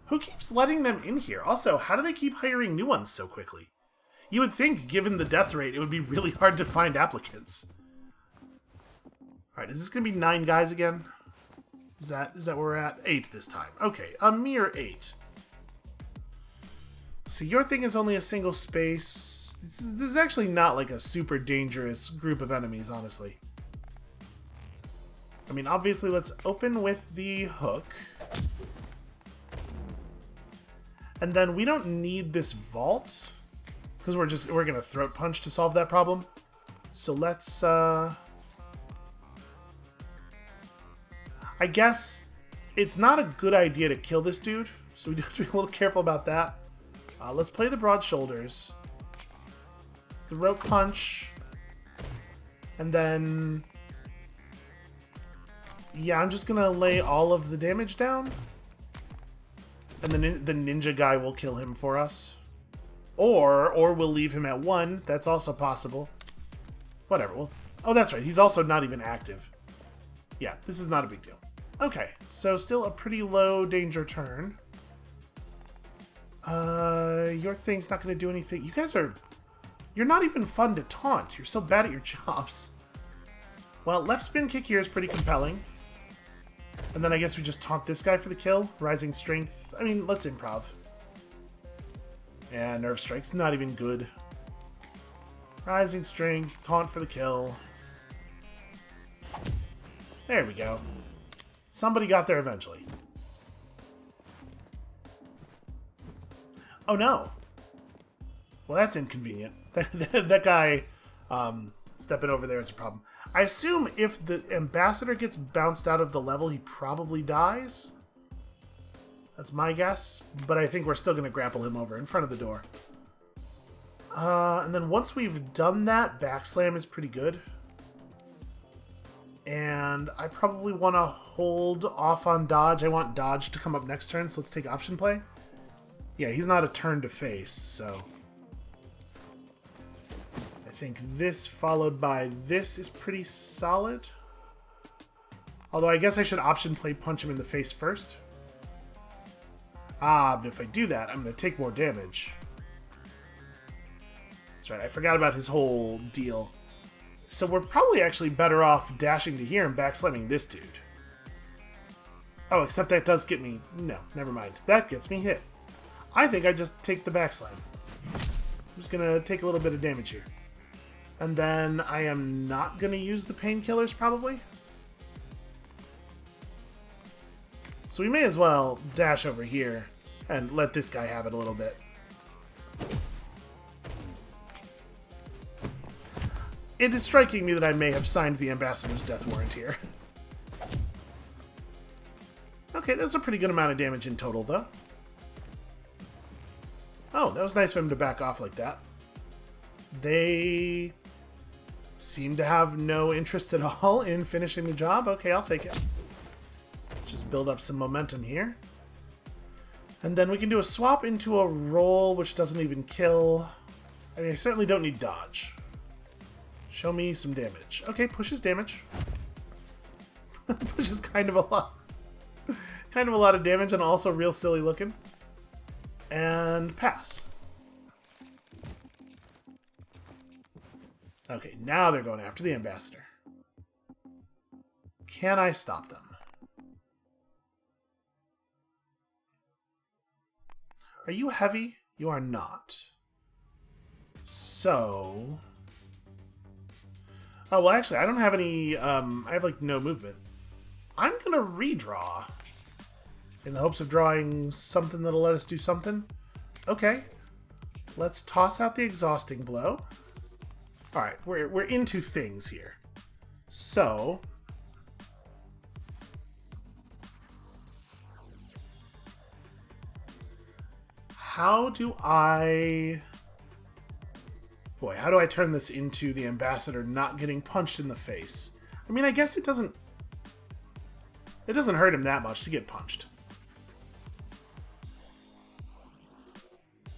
Who keeps letting them in here? Also, how do they keep hiring new ones so quickly? You would think, given the death rate, it would be really hard to find applicants. Alright, is this going to be 9 guys again? Is that where we're at? 8 this time. Okay, a mere 8. So your thing is only a single space. This is actually not like a super dangerous group of enemies, honestly. I mean, obviously, let's open with the hook. And then we don't need this vault, because we're going to throat punch to solve that problem. So let's, I guess it's not a good idea to kill this dude, so we do have to be a little careful about that. Let's play the broad shoulders. Throat punch. And then... yeah, I'm just gonna lay all of the damage down. And then the ninja guy will kill him for us. Or we'll leave him at 1. That's also possible. Whatever. Oh, that's right. He's also not even active. Yeah, this is not a big deal. Okay, so still a pretty low danger turn. Your thing's not going to do anything. You guys are... you're not even fun to taunt. You're so bad at your jobs. Well, left spin kick here is pretty compelling. And then I guess we just taunt this guy for the kill. Rising strength. I mean, let's improv. Yeah, nerve strike's not even good. Rising strength, taunt for the kill. There we go. Somebody got there eventually. Oh no. Well, that's inconvenient. That guy stepping over there is a problem. I assume if the ambassador gets bounced out of the level, he probably dies. That's my guess. But I think we're still going to grapple him over in front of the door. And then once we've done that, backslam is pretty good. And I probably want to hold off on dodge. I want dodge to come up next turn, so let's take option play. Yeah, he's not a turn to face, so... I think this followed by this is pretty solid. Although I guess I should option play punch him in the face first. But if I do that, I'm going to take more damage. That's right, I forgot about his whole deal. So we're probably actually better off dashing to here and backslamming this dude. Oh, except that does get me... no, never mind. That gets me hit. I think I just take the backslam. I'm just going to take a little bit of damage here. And then I am not going to use the painkillers, probably. So we may as well dash over here and let this guy have it a little bit. It is striking me that I may have signed the ambassador's death warrant here. Okay, that's a pretty good amount of damage in total, though. Oh, that was nice of him to back off like that. They seem to have no interest at all in finishing the job. Okay, I'll take it. Just build up some momentum here. And then we can do a swap into a roll, which doesn't even kill. I mean, I certainly don't need dodge. Show me some damage. Okay, pushes damage. Pushes kind of a lot. Kind of a lot of damage and also real silly looking. And pass. Okay, now they're going after the ambassador. Can I stop them? Are you heavy? You are not. So... oh, well, actually, I don't have any... I have, like, no movement. I'm gonna redraw. In the hopes of drawing something that'll let us do something. Okay. Let's toss out the exhausting blow. Alright, we're into things here. So... how do I... boy, how do I turn this into the ambassador not getting punched in the face? I mean, I guess it doesn't... It doesn't hurt him that much to get punched.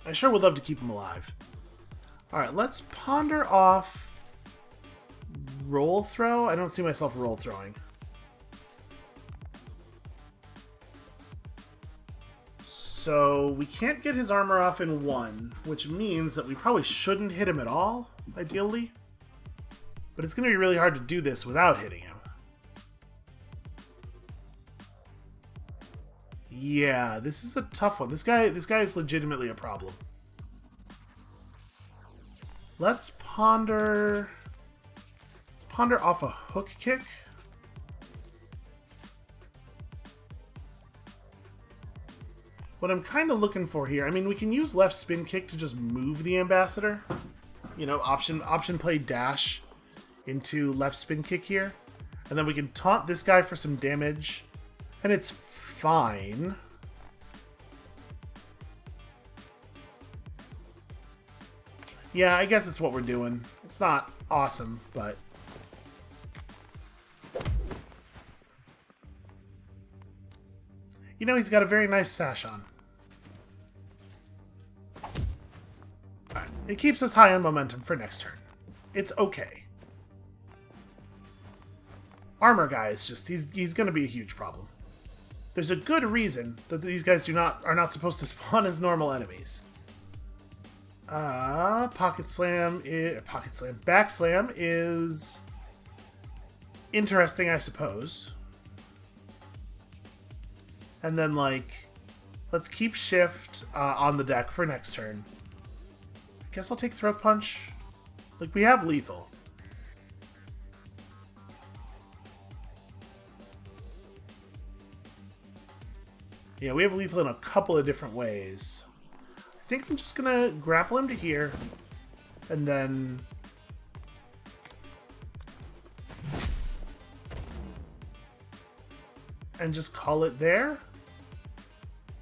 I sure would love to keep him alive. Alright, let's ponder off roll throw. I don't see myself roll throwing. So we can't get his armor off in one, which means that we probably shouldn't hit him at all, ideally. But it's going to be really hard to do this without hitting him. Yeah, this is a tough one. This guy is legitimately a problem. Let's ponder off a hook kick. What I'm kind of looking for here, I mean, we can use left spin kick to just move the ambassador. You know, option play dash into left spin kick here. And then we can taunt this guy for some damage. And it's fine. Yeah, I guess it's what we're doing. It's not awesome, but... You know, he's got a very nice sash on. Alright, it keeps us high on momentum for next turn. It's okay. Armor guy is just, he's going to be a huge problem. There's a good reason that these guys are not supposed to spawn as normal enemies. Back slam is interesting, I suppose. And then, like, let's keep shift on the deck for next turn. I guess I'll take throat punch. Like, we have lethal. Yeah, we have lethal in a couple of different ways. I think I'm just gonna grapple him to here, and then... and just call it there?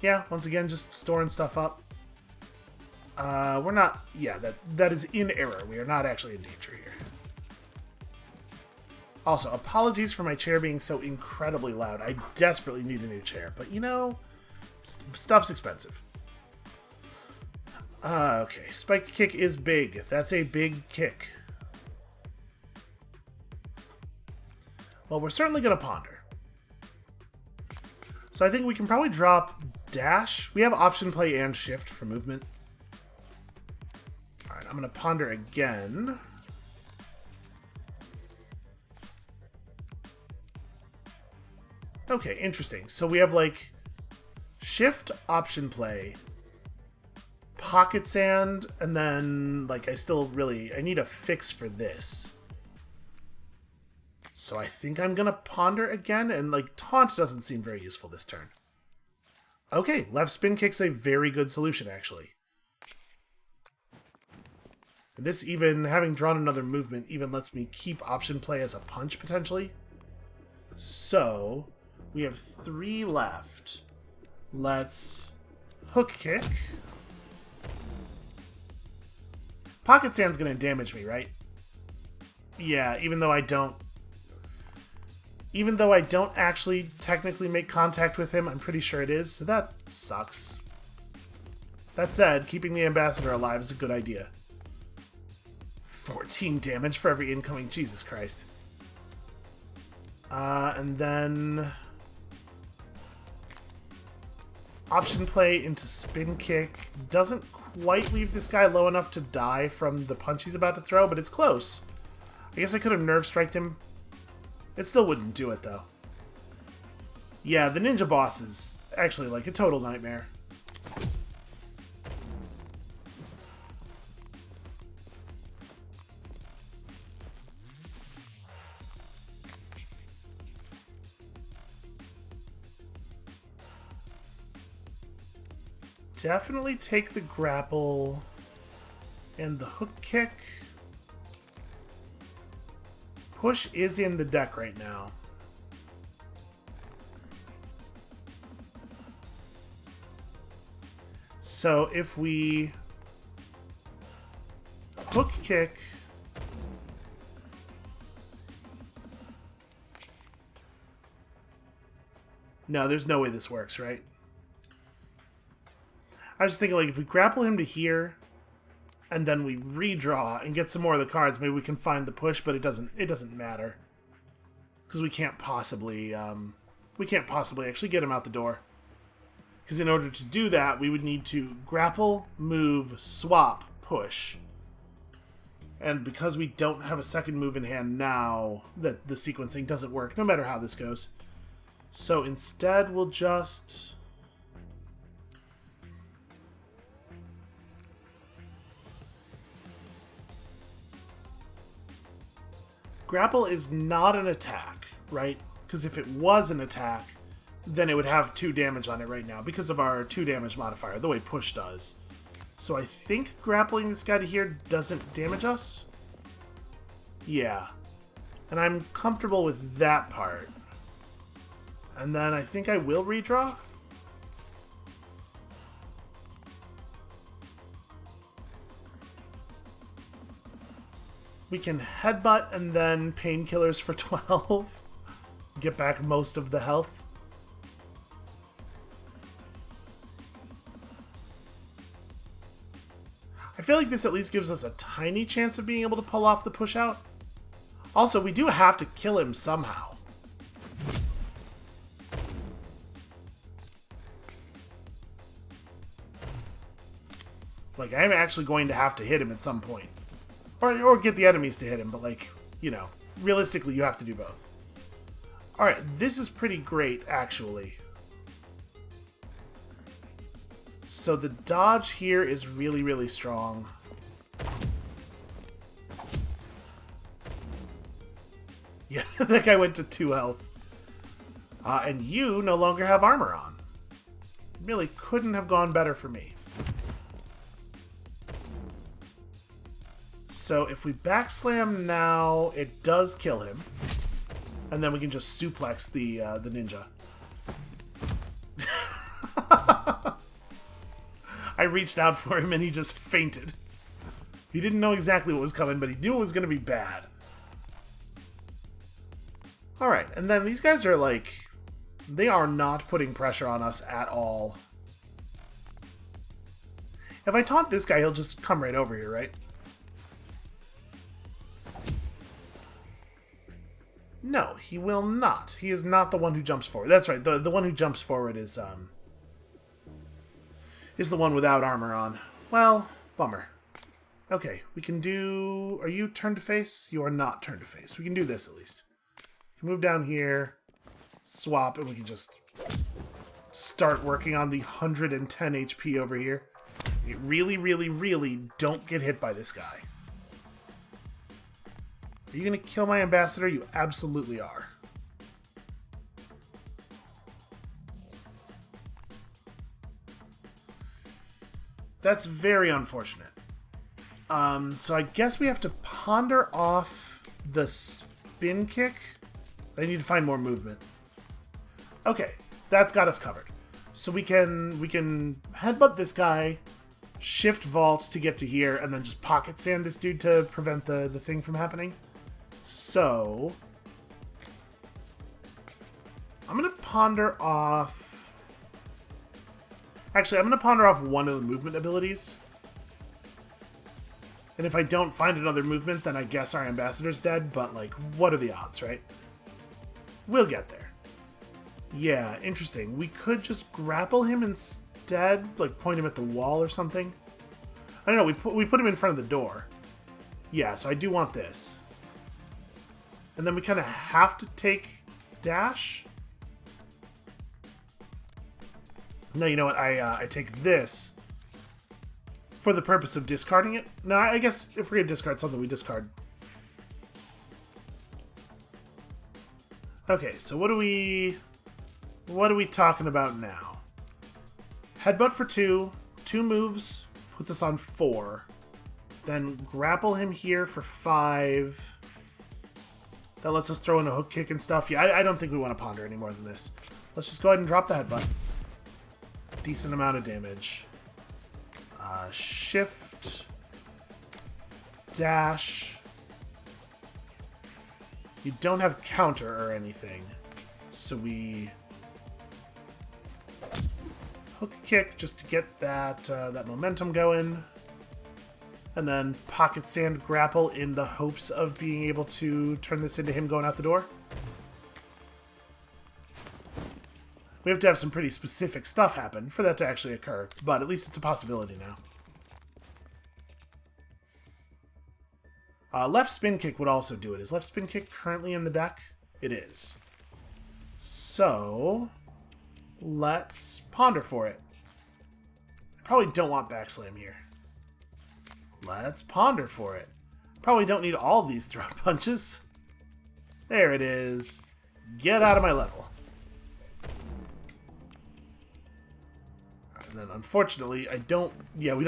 Yeah, once again, just storing stuff up. We're not... yeah, that is in error. We are not actually in danger here. Also, apologies for my chair being so incredibly loud. I desperately need a new chair, but you know, stuff's expensive. Okay, spiked kick is big. That's a big kick. Well, we're certainly going to ponder. So I think we can probably drop dash. We have option play and shift for movement. Alright, I'm going to ponder again. Okay, interesting. So we have like shift, option play, pocket sand, and then like I need a fix for this. So I think I'm gonna ponder again, and like taunt doesn't seem very useful this turn. Okay, left spin kick's a very good solution actually. And this, even having drawn another movement, even lets me keep option play as a punch potentially. So we have 3 left. Let's hook kick. Pocket sand's gonna damage me, right? Yeah, even though I don't actually technically make contact with him, I'm pretty sure it is, so that sucks. That said, keeping the ambassador alive is a good idea. 14 damage for every incoming, Jesus Christ. And then option play into spin kick. Doesn't quite leave this guy low enough to die from the punch he's about to throw, but it's close. I guess I could have nerve striked him. It still wouldn't do it, though. Yeah, the ninja boss is actually like a total nightmare. Definitely take the grapple and the hook kick. Push is in the deck right now. So if we hook kick, No, there's no way this works, right? I was just thinking, like, if we grapple him to here, and then we redraw and get some more of the cards, maybe we can find the push, but it doesn't matter. Because we can't possibly actually get him out the door. Because in order to do that, we would need to grapple, move, swap, push. And because we don't have a second move in hand now, that the sequencing doesn't work, no matter how this goes. So instead, we'll just... Grapple is not an attack, right? Because if it was an attack, then it would have 2 damage on it right now because of our 2 damage modifier, the way push does. So I think grappling this guy to here doesn't damage us? Yeah. And I'm comfortable with that part. And then I think I will redraw. We can headbutt and then painkillers for 12. Get back most of the health. I feel like this at least gives us a tiny chance of being able to pull off the push out. Also, we do have to kill him somehow. Like, I'm actually going to have to hit him at some point. Or get the enemies to hit him, but like, you know, realistically you have to do both. Alright, this is pretty great, actually. So the dodge here is really, really strong. Yeah, that guy went to 2 health. And you no longer have armor on. Really couldn't have gone better for me. So if we backslam now, it does kill him. And then we can just suplex the ninja. I reached out for him and he just fainted. He didn't know exactly what was coming, but he knew it was going to be bad. Alright, and then these guys are like... They are not putting pressure on us at all. If I taunt this guy, he'll just come right over here, right? No, he will not. He is not the one who jumps forward. That's right. The one who jumps forward is the one without armor on. Well, bummer. Okay, we can do... Are you turn to face? You are not turn to face. We can do this at least. We can move down here, swap, and we can just start working on the 110 HP over here. You really, really, really don't get hit by this guy. Are you going to kill my ambassador? You absolutely are. That's very unfortunate. So I guess we have to ponder off the spin kick. I need to find more movement. Okay, that's got us covered. So we can headbutt this guy, shift vault to get to here, and then just pocket sand this dude to prevent the thing from happening. So I'm going to ponder off... Actually, I'm going to ponder off one of the movement abilities. And if I don't find another movement, then I guess our ambassador's dead, but, like, what are the odds, right? We'll get there. Yeah, interesting. We could just grapple him instead, like, point him at the wall or something. I don't know, we put him in front of the door. Yeah, so I do want this. And then we kind of have to take dash. No, you know what? I take this for the purpose of discarding it. No, I guess if we're going to discard something, we discard. Okay, so what are we talking about now? Headbutt for 2. 2 moves puts us on 4. Then grapple him here for 5. That lets us throw in a hook kick and stuff. Yeah, I don't think we want to ponder any more than this. Let's just go ahead and drop the headbutt. Decent amount of damage. Shift. Dash. You don't have counter or anything. So we hook kick just to get that that momentum going. And then pocket sand grapple in the hopes of being able to turn this into him going out the door. We have to have some pretty specific stuff happen for that to actually occur, but at least it's a possibility now. Left spin kick would also do it. Is left spin kick currently in the deck? It is. So, let's ponder for it. I probably don't want backslam here. Let's ponder for it. Probably don't need all these throw punches. There it is. Get out of my level. And then, unfortunately, we don't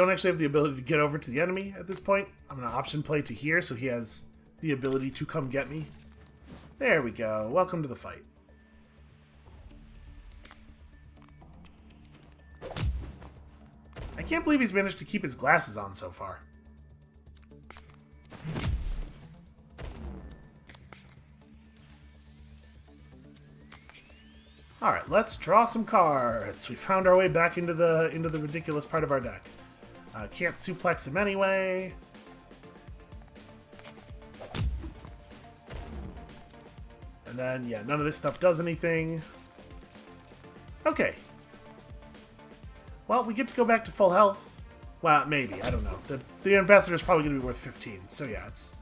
actually have the ability to get over to the enemy at this point. I'm going to option play to here, so he has the ability to come get me. There we go. Welcome to the fight. I can't believe he's managed to keep his glasses on so far. Alright, let's draw some cards. We found our way back into the ridiculous part of our deck. Can't suplex him anyway. And then, yeah, none of this stuff does anything. Okay. Well, we get to go back to full health. Well, maybe. I don't know. The ambassador is probably going to be worth 15. So yeah, it's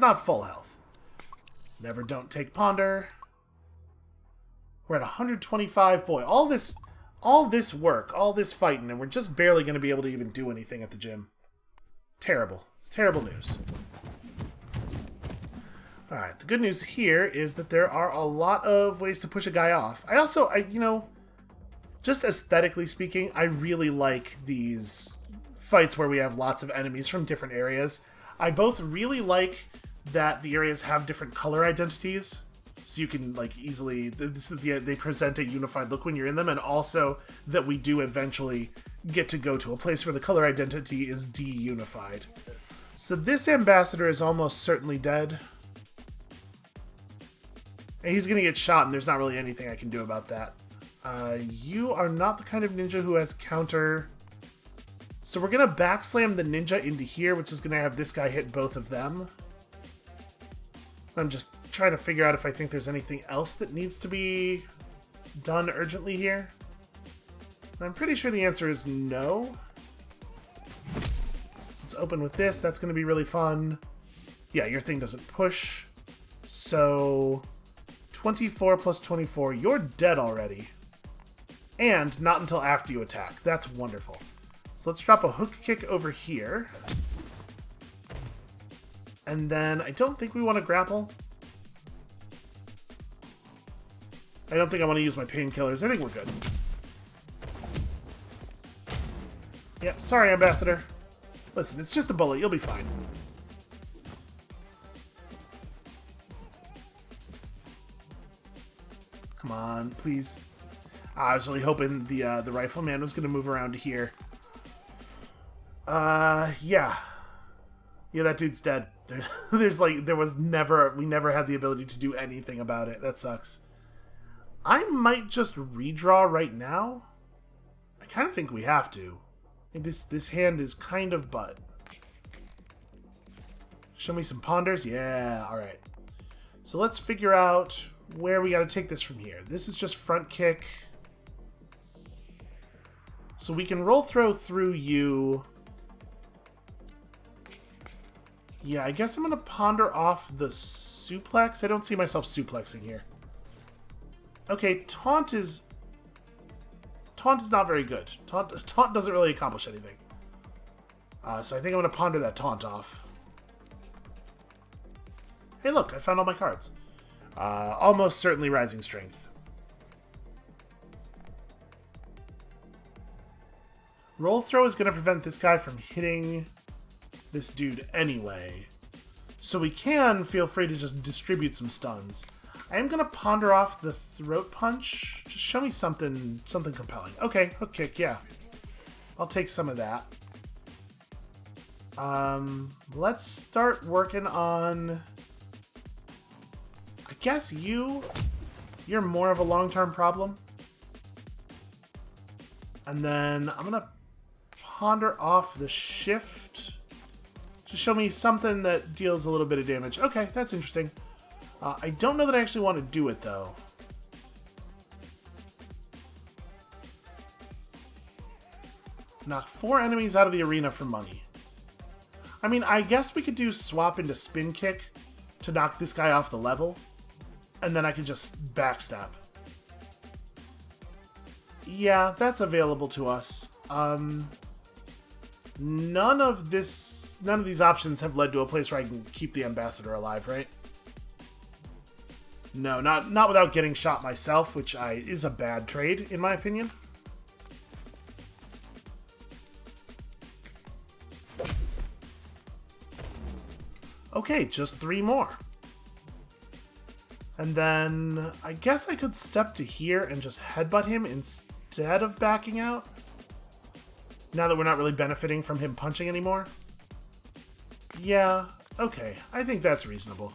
not full health. Never don't take ponder. We're at 125. Boy, all this work, all this fighting, and we're just barely going to be able to even do anything at the gym. Terrible. It's terrible news. Alright, the good news here is that there are a lot of ways to push a guy off. You know, just aesthetically speaking, I really like these fights where we have lots of enemies from different areas. I both really like that the areas have different color identities, so you can, like, easily... they present a unified look when you're in them, and also that we do eventually get to go to a place where the color identity is de-unified. So this ambassador is almost certainly dead. And he's going to get shot, and there's not really anything I can do about that. You are not the kind of ninja who has counter... So we're going to backslam the ninja into here, which is going to have this guy hit both of them. I'm just trying to figure out if I think there's anything else that needs to be done urgently here. I'm pretty sure the answer is no. So let's open with this. That's going to be really fun. Yeah, your thing doesn't push. So 24 plus 24. You're dead already. And not until after you attack. That's wonderful. So let's drop a hook kick over here. And then I don't think we want to grapple. I don't think I want to use my painkillers. I think we're good. Yep, sorry, Ambassador. Listen, it's just a bullet. You'll be fine. Come on, please. I was really hoping the rifleman was going to move around to here. Yeah. Yeah, that dude's dead. We never had the ability to do anything about it. That sucks. I might just redraw right now. I kind of think we have to. I think this hand is kind of butt. Show me some ponders? Yeah, alright. So let's figure out where we gotta take this from here. This is just front kick. So we can roll through you. Yeah, I guess I'm going to ponder off the suplex. I don't see myself suplexing here. Okay, taunt is not very good. Taunt doesn't really accomplish anything. So I think I'm going to ponder that taunt off. Hey, look, I found all my cards. Almost certainly rising strength. Roll throw is going to prevent this guy from hitting this dude anyway. So we can feel free to just distribute some stuns. I am going to ponder off the throat punch. Just show me something compelling. Okay, hook kick, yeah. I'll take some of that. Let's start working on... I guess you're more of a long-term problem. And then I'm going to ponder off the shift to show me something that deals a little bit of damage. Okay, that's interesting. I don't know that I actually want to do it, though. Knock 4 enemies out of the arena for money. I mean, I guess we could do swap into spin kick to knock this guy off the level, and then I could just backstab. Yeah, that's available to us. None of these options have led to a place where I can keep the ambassador alive, right? No, not without getting shot myself, which is a bad trade, in my opinion. Okay, just 3 more. And then I guess I could step to here and just headbutt him instead of backing out. Now that we're not really benefiting from him punching anymore. Yeah, okay. I think that's reasonable.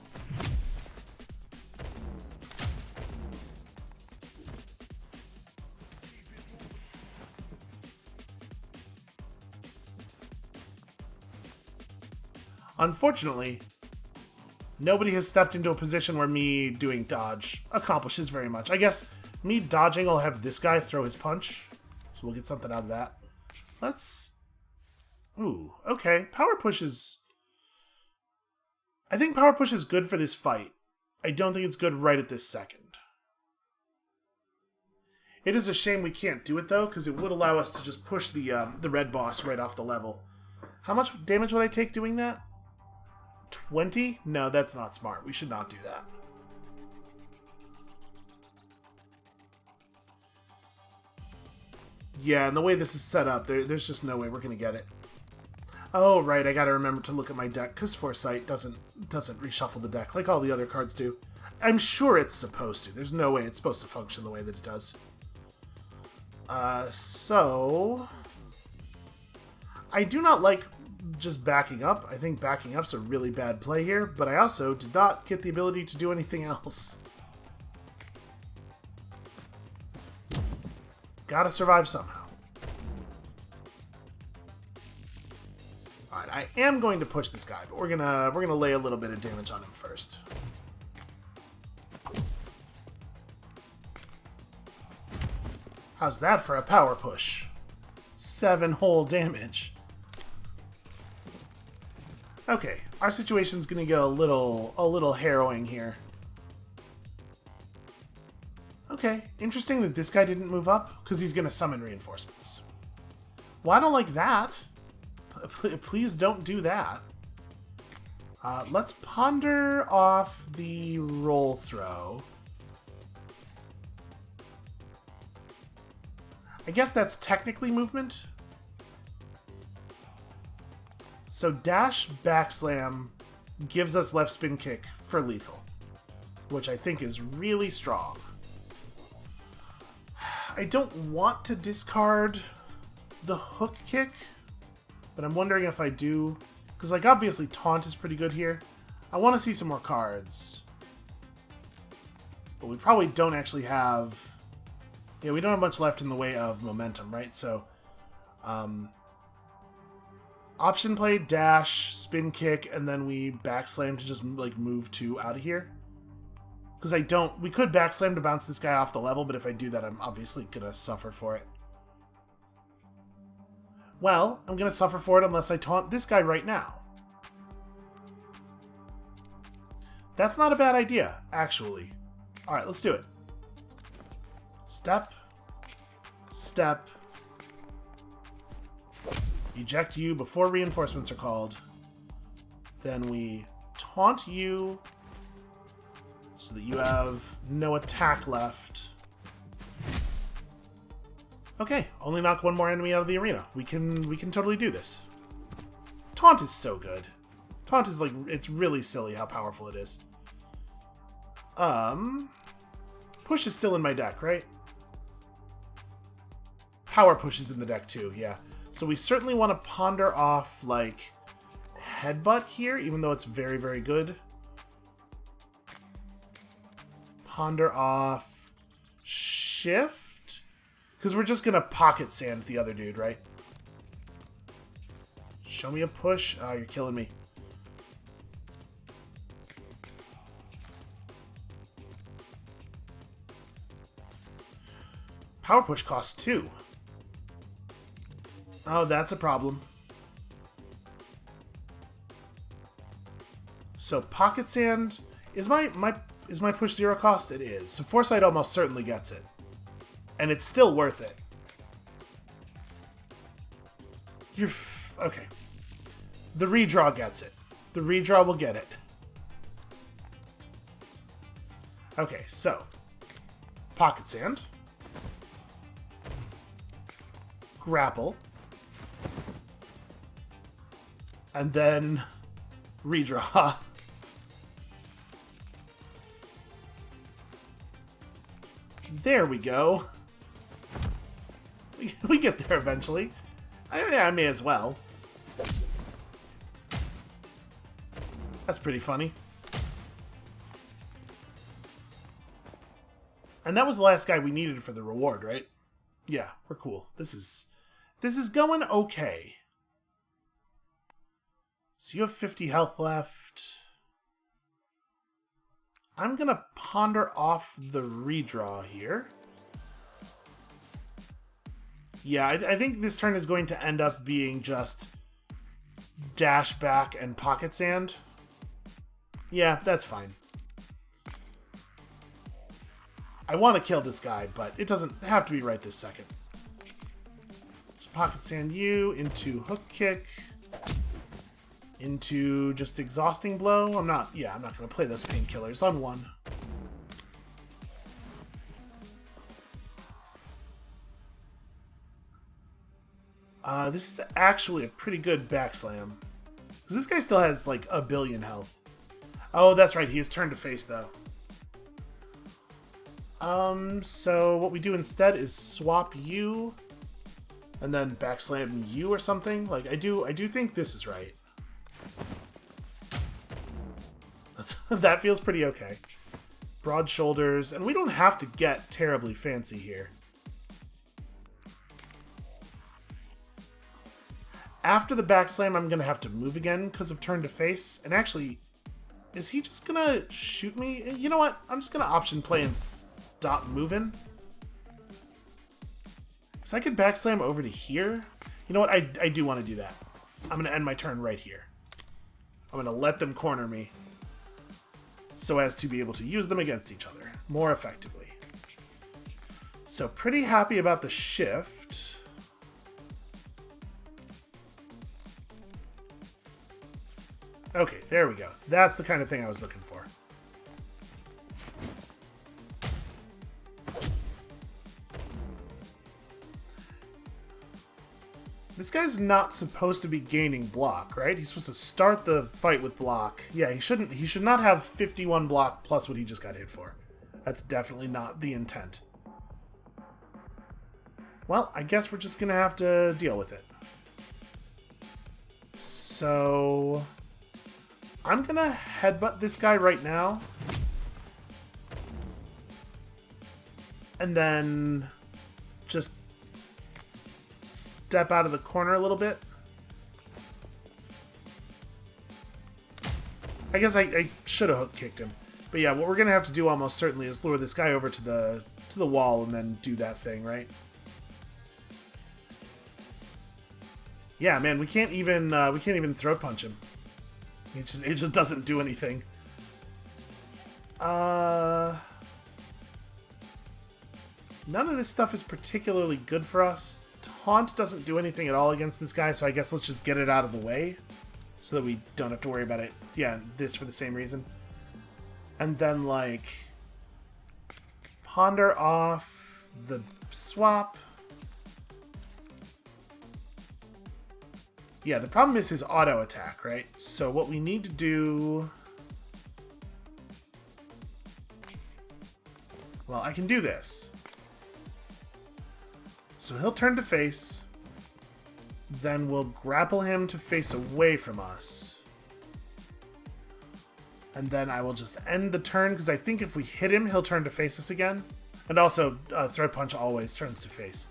Unfortunately, nobody has stepped into a position where me doing dodge accomplishes very much. I guess me dodging will have this guy throw his punch, so we'll get something out of that. Let's... Ooh, okay. Power push is... I think power push is good for this fight. I don't think it's good right at this second. It is a shame we can't do it, though, because it would allow us to just push the red boss right off the level. How much damage would I take doing that? 20? No, that's not smart. We should not do that. Yeah, and the way this is set up, there's just no way we're going to get it. Oh, right, I gotta remember to look at my deck, because Foresight doesn't reshuffle the deck like all the other cards do. I'm sure it's supposed to. There's no way it's supposed to function the way that it does. So... I do not like just backing up. I think backing up's a really bad play here, but I also did not get the ability to do anything else. Gotta survive somehow. Alright, I am going to push this guy, but we're gonna lay a little bit of damage on him first. How's that for a power push? 7 whole damage. Okay, our situation's gonna get a little harrowing here. Okay, interesting that this guy didn't move up, because he's gonna summon reinforcements. Well, I don't like that. Please don't do that. Let's ponder off the roll throw. I guess that's technically movement. So dash backslam gives us left spin kick for lethal, which I think is really strong. I don't want to discard the hook kick, but I'm wondering if I do, because like obviously taunt is pretty good here. I want to see some more cards, but we probably don't actually have. Yeah, we don't have much left in the way of momentum, right? So, option play, dash, spin kick, and then we backslam to just like move 2 out of here. Because we could backslam to bounce this guy off the level, but if I do that, I'm obviously gonna suffer for it. Well, I'm gonna suffer for it unless I taunt this guy right now. That's not a bad idea, actually. Alright, let's do it. Step. Step. Eject you before reinforcements are called. Then we taunt you so that you have no attack left. Okay, only knock 1 more enemy out of the arena. We can totally do this. Taunt is so good. Taunt is like, it's really silly how powerful it is. Push is still in my deck, right? Power push is in the deck too, yeah. So we certainly want to ponder off, like, headbutt here, even though it's very, very good. Ponder off shift. Because we're just going to pocket sand the other dude, right? Show me a push. Oh, you're killing me. Power push costs 2. Oh, that's a problem. So pocket sand is my push 0 cost? It is. So Foresight almost certainly gets it. And it's still worth it. Okay. The redraw gets it. The redraw will get it. Okay, so pocket sand. Grapple. And then redraw. There we go. We get there eventually. I may as well. That's pretty funny. And that was the last guy we needed for the reward, right? Yeah, we're cool. This is going okay. So you have 50 health left. I'm going to ponder off the redraw here. Yeah, I think this turn is going to end up being just dash back and pocket sand. Yeah, that's fine. I want to kill this guy, but it doesn't have to be right this second. So pocket sand you into hook kick. Into just exhausting blow. I'm not going to play those painkillers on 1. This is actually a pretty good backslam. Because this guy still has like 1 billion health. Oh, that's right. He has turned to face though. So what we do instead is swap you and then backslam you or something. Like I do think this is right. That feels pretty okay. Broad shoulders, and we don't have to get terribly fancy here. After the backslam, I'm going to have to move again because of turn to face. And actually, is he just going to shoot me? You know what? I'm just going to option play and stop moving. So I could backslam over to here. You know what? I do want to do that. I'm going to end my turn right here. I'm going to let them corner me so as to be able to use them against each other more effectively. So pretty happy about the shift. Okay, there we go. That's the kind of thing I was looking for. This guy's not supposed to be gaining block, right? He's supposed to start the fight with block. Yeah, he should not have 51 block plus what he just got hit for. That's definitely not the intent. Well, I guess we're just gonna have to deal with it. So I'm gonna headbutt this guy right now. And then just step out of the corner a little bit. I guess I should have hook kicked him. But yeah, what we're gonna have to do almost certainly is lure this guy over to the wall and then do that thing, right? Yeah, man, we can't even throat punch him. It just doesn't do anything. None of this stuff is particularly good for us. Taunt doesn't do anything at all against this guy, so I guess let's just get it out of the way so that we don't have to worry about it. Yeah, this for the same reason. And then, like, ponder off the swap. Yeah, the problem is his auto attack, right? So what we need to do... Well, I can do this. So he'll turn to face. Then we'll grapple him to face away from us. And then I will just end the turn, because I think if we hit him, he'll turn to face us again. And also, Throat Punch always turns to face.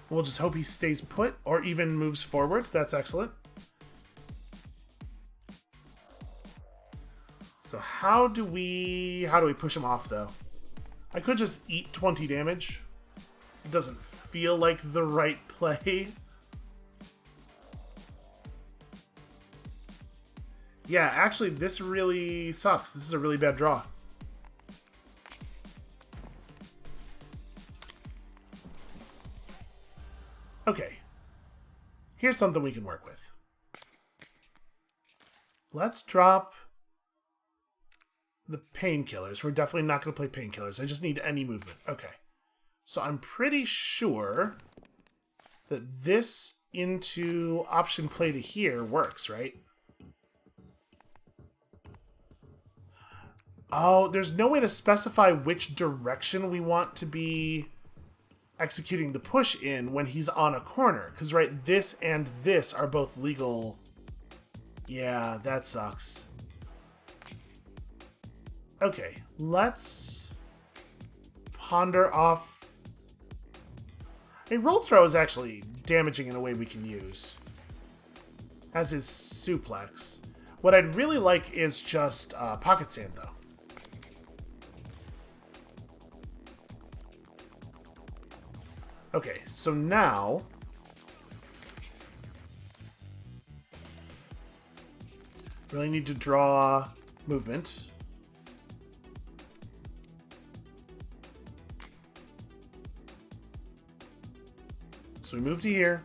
We'll just hope he stays put or even moves forward. That's excellent. So how do we push him off, though? I could just eat 20 damage. It doesn't feel like the right play. Yeah, actually, this really sucks. This is a really bad draw. Okay. Here's something we can work with. Let's drop the painkillers. We're definitely not going to play painkillers. I just need any movement. Okay. So I'm pretty sure that this into option play to here works, right? Oh, there's no way to specify which direction we want to be executing the push in when he's on a corner. Because, right, this and this are both legal. Yeah, that sucks. Okay, let's ponder off. A roll throw is actually damaging in a way we can use, as is suplex. What I'd really like is just pocket sand, though. Okay, so now really need to draw movement. So we move to here.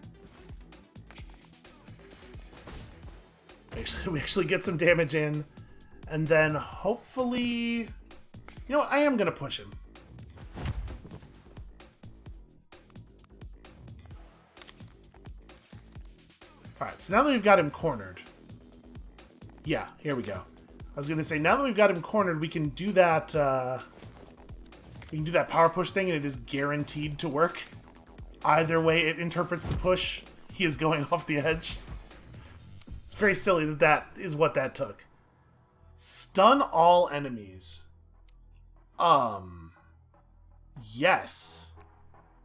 We actually get some damage in. And then hopefully... You know what? I am going to push him. Alright, so now that we've got him cornered... Yeah, here we go. I was going to say, now that we've got him cornered, we can do that... we can do that power push thing, and it is guaranteed to work. Either way it interprets the push, he is going off the edge. It's very silly that that is what that took. Stun all enemies. Yes.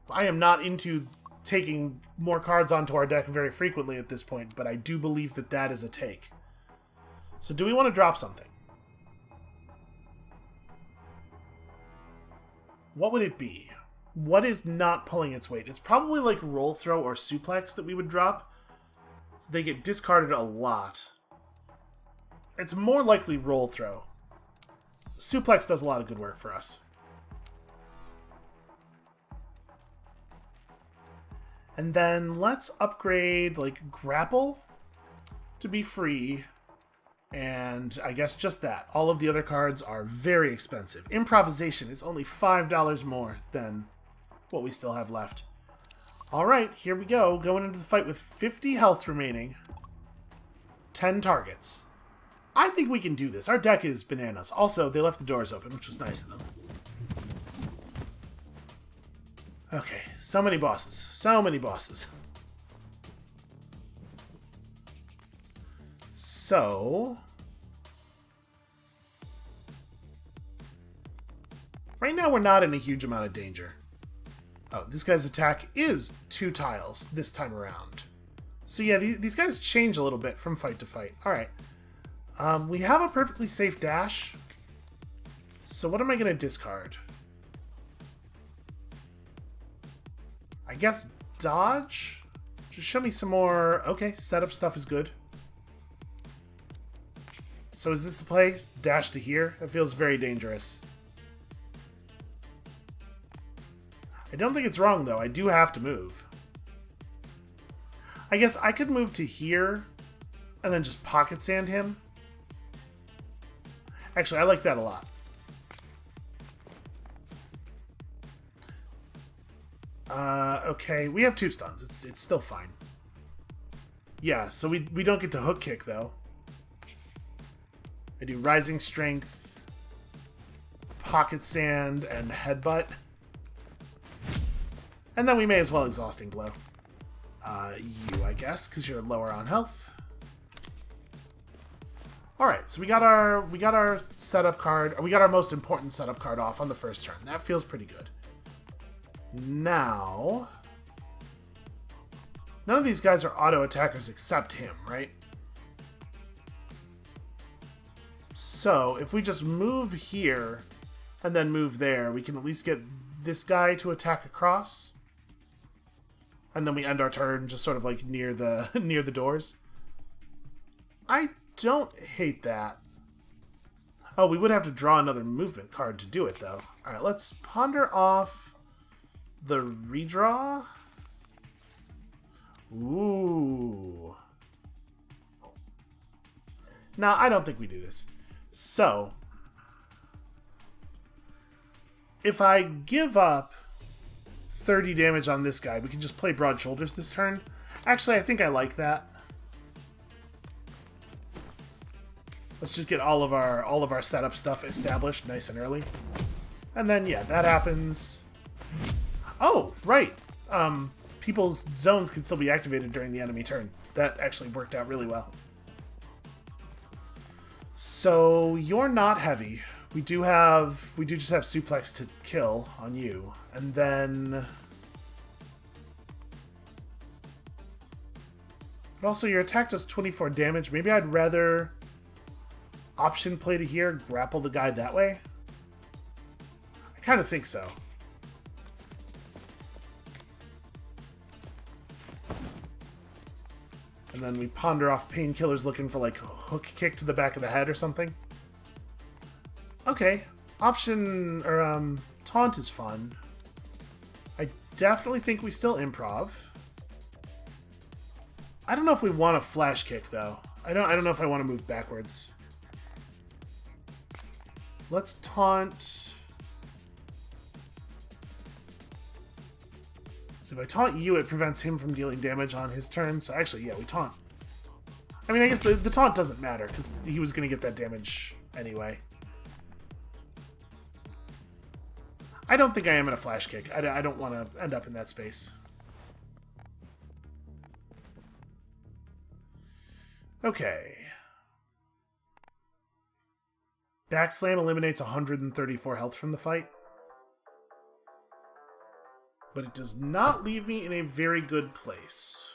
I am not into taking more cards onto our deck very frequently at this point, but I do believe that that is a take. So do we want to drop something? What would it be? What is not pulling its weight? It's probably like roll throw or suplex that we would drop. They get discarded a lot. It's more likely roll throw. Suplex does a lot of good work for us. And then let's upgrade like grapple to be free. And I guess just that. All of the other cards are very expensive. Improvisation is only $5 more than what we still have left. Alright, here we go. Going into the fight with 50 health remaining. 10 targets. I think we can do this. Our deck is bananas. Also, they left the doors open, which was nice of them. Okay, so many bosses. So many bosses. So... right now we're not in a huge amount of danger. Oh, this guy's attack is 2 tiles this time around. So yeah, these guys change a little bit from fight to fight. Alright. We have a perfectly safe dash. So what am I going to discard? I guess dodge? Just show me some more... Okay, setup stuff is good. So is this the play? Dash to here? That feels very dangerous. I don't think it's wrong, though. I do have to move. I guess I could move to here and then just pocket sand him. Actually, I like that a lot. Okay, we have 2 stuns. It's still fine. Yeah, so we don't get to hook kick, though. I do Rising Strength, Pocket Sand, and Headbutt. And then we may as well Exhausting Blow. You, I guess, because you're lower on health. Alright, so we got our setup card, or we got our most important setup card off on the first turn. That feels pretty good. Now, none of these guys are auto attackers except him, right? So if we just move here and then move there, we can at least get this guy to attack across. And then we end our turn just sort of like near the near the doors. I don't hate that. Oh, we would have to draw another movement card to do it, though. Alright, let's ponder off the redraw. Ooh. Now, I don't think we do this. So, if I give up 30 damage on this guy, we can just play Broad Shoulders this turn. Actually, I think I like that. Let's just get all of our setup stuff established nice and early. And then, yeah, that happens. Oh, right. People's zones can still be activated during the enemy turn. That actually worked out really well. So, you're not heavy. We do just have suplex to kill on you. And then... But also, your attack does 24 damage. Maybe I'd rather option play to here, grapple the guy that way. I kind of think so. And then we ponder off painkillers looking for like a hook kick to the back of the head or something. Okay, option or taunt is fun. I definitely think we still improv. I don't know if we want a flash kick though. I don't know if I want to move backwards. Let's taunt. So if I taunt you, it prevents him from dealing damage on his turn. So actually, yeah, we taunt. I mean, I guess the taunt doesn't matter because he was going to get that damage anyway. I don't think I am in a flash kick. I don't want to end up in that space. Okay. Backslam eliminates 134 health from the fight. But it does not leave me in a very good place.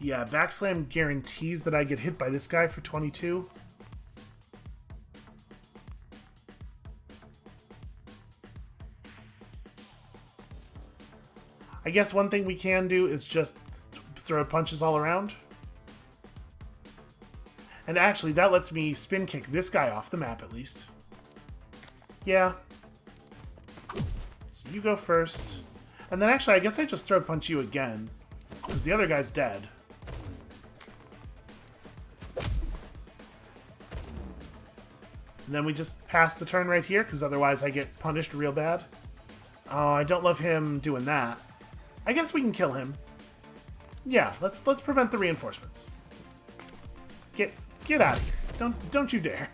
Yeah, backslam guarantees that I get hit by this guy for 22. I guess one thing we can do is just throw punches all around. And actually, that lets me spin kick this guy off the map, at least. Yeah. So you go first. And then actually, I guess I just throw punch you again. Because the other guy's dead. And then we just pass the turn right here, because otherwise I get punished real bad. Oh, I don't love him doing that. I guess we can kill him. Yeah, let's prevent the reinforcements. Get out of here. Don't you dare.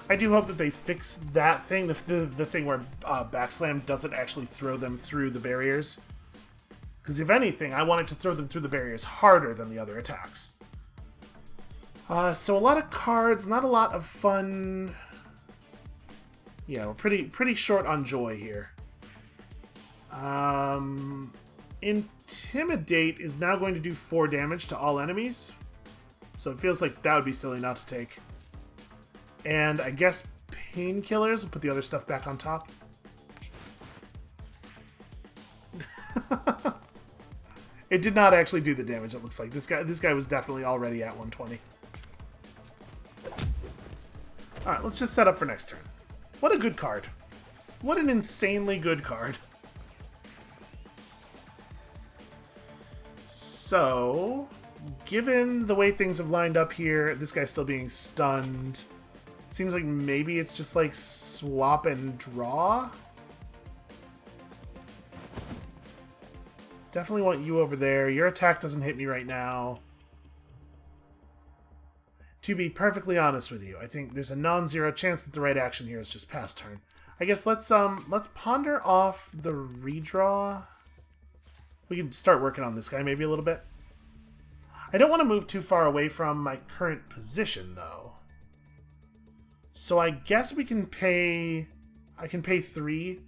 I do hope that they fix that thing, the thing where backslam doesn't actually throw them through the barriers. Because if anything, I wanted to throw them through the barriers harder than the other attacks. So a lot of cards, not a lot of fun. Yeah, we're pretty short on joy here. Intimidate is now going to do 4 damage to all enemies. So it feels like that would be silly not to take. And I guess painkillers will put the other stuff back on top. It did not actually do the damage, it looks like. This guy was definitely already at 120. Alright, let's just set up for next turn. What a good card. What an insanely good card. So, given the way things have lined up here, this guy's still being stunned. Seems like maybe it's just like swap and draw. Definitely want you over there. Your attack doesn't hit me right now. To be perfectly honest with you, I think there's a non-zero chance that the right action here is just pass turn. I guess let's ponder off the redraw. We can start working on this guy maybe a little bit. I don't want to move too far away from my current position, though. So I guess we can pay... I can pay 3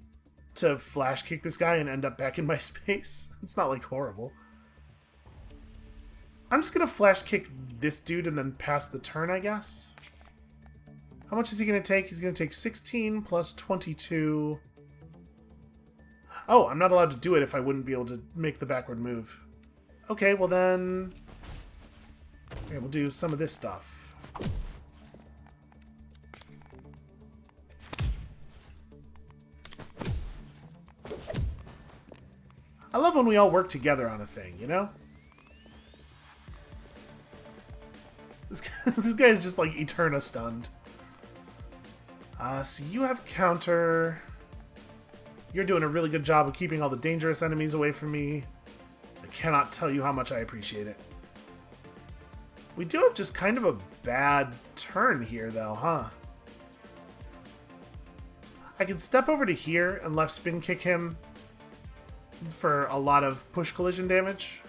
to flash kick this guy and end up back in my space. It's not, like, horrible. I'm just gonna flash kick this dude and then pass the turn, I guess. How much is he gonna take? He's gonna take 16 plus 22... Oh, I'm not allowed to do it if I wouldn't be able to make the backward move. Okay, well then... Okay, we'll do some of this stuff. I love when we all work together on a thing, you know? This guy is just like Eterna stunned. So you have counter... You're doing a really good job of keeping all the dangerous enemies away from me. I cannot tell you how much I appreciate it. We do have just kind of a bad turn here, though, huh? I can step over to here and left spin kick him for a lot of push collision damage.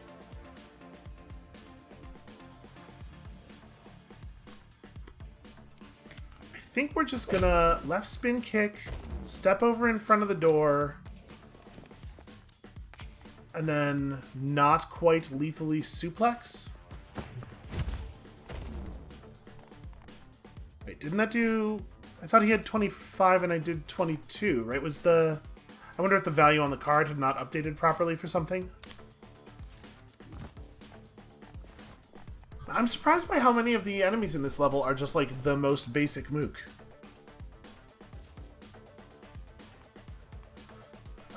I think we're just gonna left spin kick, step over in front of the door, and then not quite lethally suplex. Wait, didn't that do... I thought he had 25 and I did 22, right? Was the... I wonder if the value on the card had not updated properly for something. I'm surprised by how many of the enemies in this level are just like the most basic mook.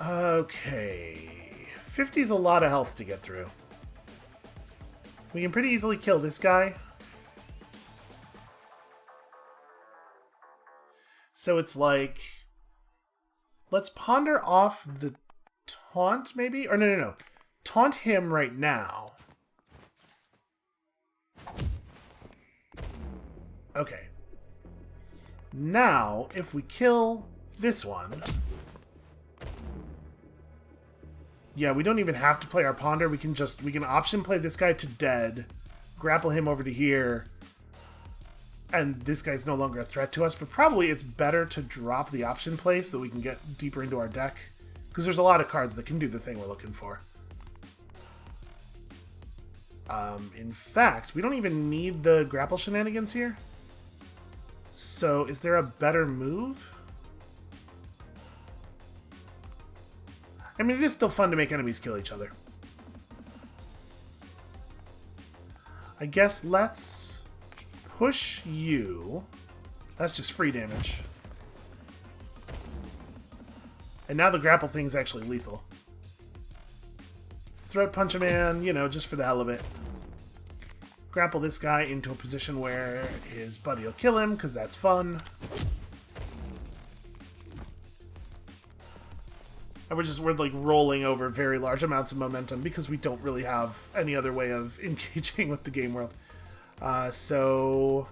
Okay. 50 is a lot of health to get through. We can pretty easily kill this guy. So it's like... Let's ponder off the taunt, maybe? Or no. Taunt him right now. Okay. Now, if we kill this one... Yeah, we don't even have to play our ponder. We can option play this guy to dead, grapple him over to here, and this guy's no longer a threat to us. But probably it's better to drop the option play so we can get deeper into our deck, because there's a lot of cards that can do the thing we're looking for. In fact, we don't even need the grapple shenanigans here. So is there a better move? I mean, it is still fun to make enemies kill each other. I guess let's push you. That's just free damage. And now the grapple thing's actually lethal. Throat punch a man, you know, just for the hell of it. Grapple this guy into a position where his buddy will kill him, because that's fun. And we're like rolling over very large amounts of momentum because we don't really have any other way of engaging with the game world. So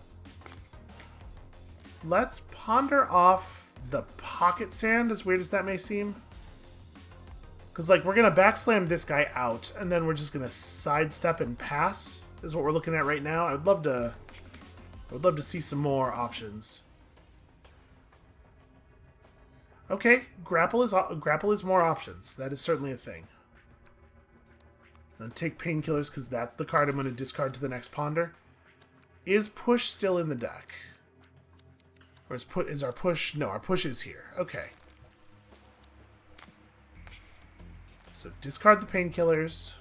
let's ponder off the pocket sand, as weird as that may seem. Because like we're gonna backslam this guy out, and then we're just gonna sidestep and pass, is what we're looking at right now. I would love to see some more options. Okay, grapple is more options. That is certainly a thing. Then take painkillers, because that's the card I'm going to discard to the next ponder. Is push still in the deck? Or is our push... No, our push is here. Okay. So discard the painkillers.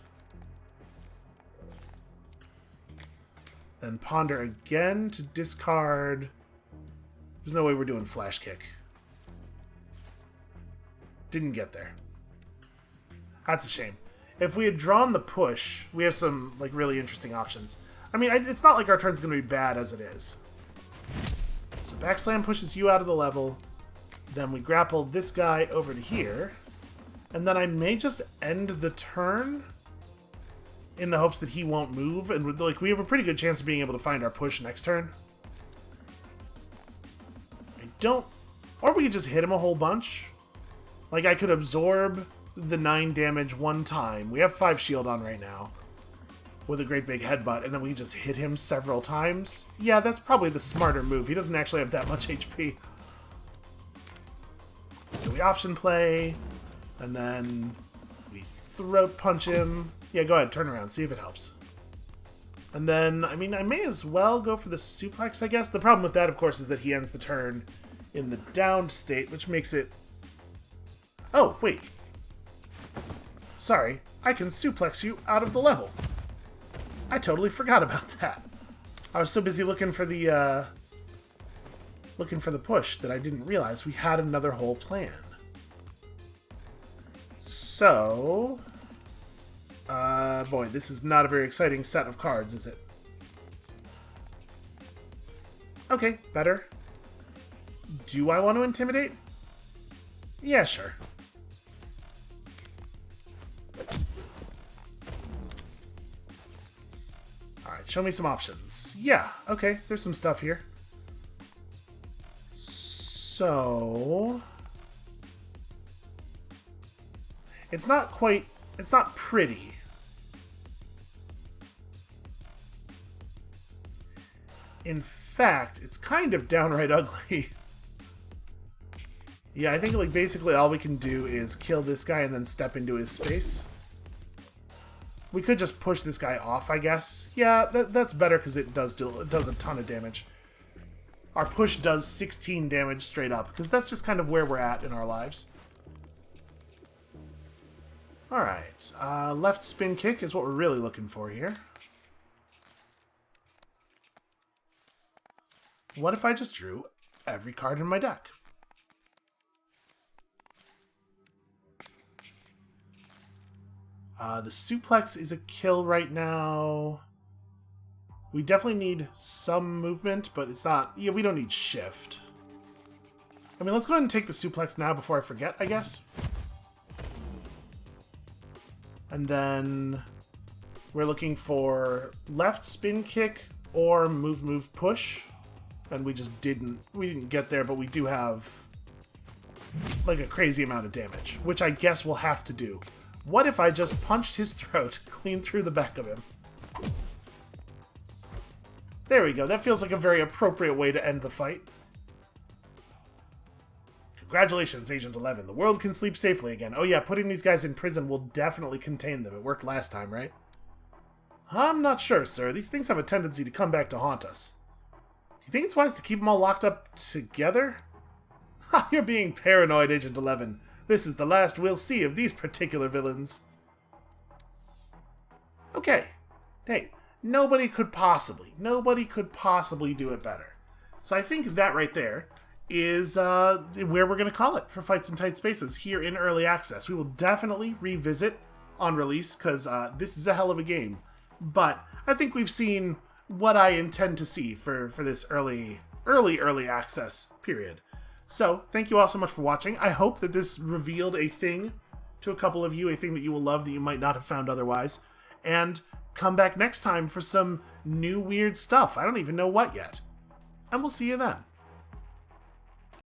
Then ponder again to discard... There's no way we're doing flash kick. Didn't get there. That's a shame. If we had drawn the push, we have some like really interesting options. I mean, it's not like our turn's going to be bad as it is. So backslam pushes you out of the level. Then we grapple this guy over to here. And then I may just end the turn in the hopes that he won't move. And like we have a pretty good chance of being able to find our push next turn. I don't... Or we could just hit him a whole bunch. Like, I could absorb the 9 damage one time. We have 5 shield on right now. with a great big headbutt, and then we just hit him several times. Yeah, that's probably the smarter move. He doesn't actually have that much HP. So we option play, and then we throat punch him. Yeah, go ahead, turn around, see if it helps. And then, I mean, I may as well go for the suplex, I guess. The problem with that, of course, is that he ends the turn in the downed state, which makes it... Oh, wait. Sorry, I can suplex you out of the level. I totally forgot about that. I was so busy looking for the push that I didn't realize we had another whole plan. So... boy, this is not a very exciting set of cards, is it? Okay, better. Do I want to intimidate? Yeah, sure. Alright, show me some options. Yeah, okay, there's some stuff here. So... It's not quite... It's not pretty. In fact, it's kind of downright ugly. Yeah, I think like basically all we can do is kill this guy and then step into his space. We could just push this guy off, I guess. Yeah, that's better because it does a ton of damage. Our push does 16 damage straight up, because that's just kind of where we're at in our lives. Alright, left spin kick is what we're really looking for here. What if I just drew every card in my deck? The suplex is a kill right now. We definitely need some movement, but it's not... Yeah, we don't need shift. I mean, let's go ahead and take the suplex now before I forget, I guess. And then we're looking for left spin kick or move push. And we just didn't get there, but we do have like a crazy amount of damage, which I guess we'll have to do. What if I just punched his throat clean through the back of him? There we go. That feels like a very appropriate way to end the fight. Congratulations, Agent 11. The world can sleep safely again. Oh yeah, putting these guys in prison will definitely contain them. It worked last time, right? I'm not sure, sir. These things have a tendency to come back to haunt us. Do you think it's wise to keep them all locked up together? Ha! You're being paranoid, Agent 11. This is the last we'll see of these particular villains. Okay. Hey, nobody could possibly do it better. So I think that right there is where we're going to call it for Fights in Tight Spaces here in Early Access. We will definitely revisit on release, because this is a hell of a game. But I think we've seen what I intend to see for this early access period. So, thank you all so much for watching. I hope that this revealed a thing to a couple of you, a thing that you will love that you might not have found otherwise. And come back next time for some new weird stuff. I don't even know what yet. And we'll see you then.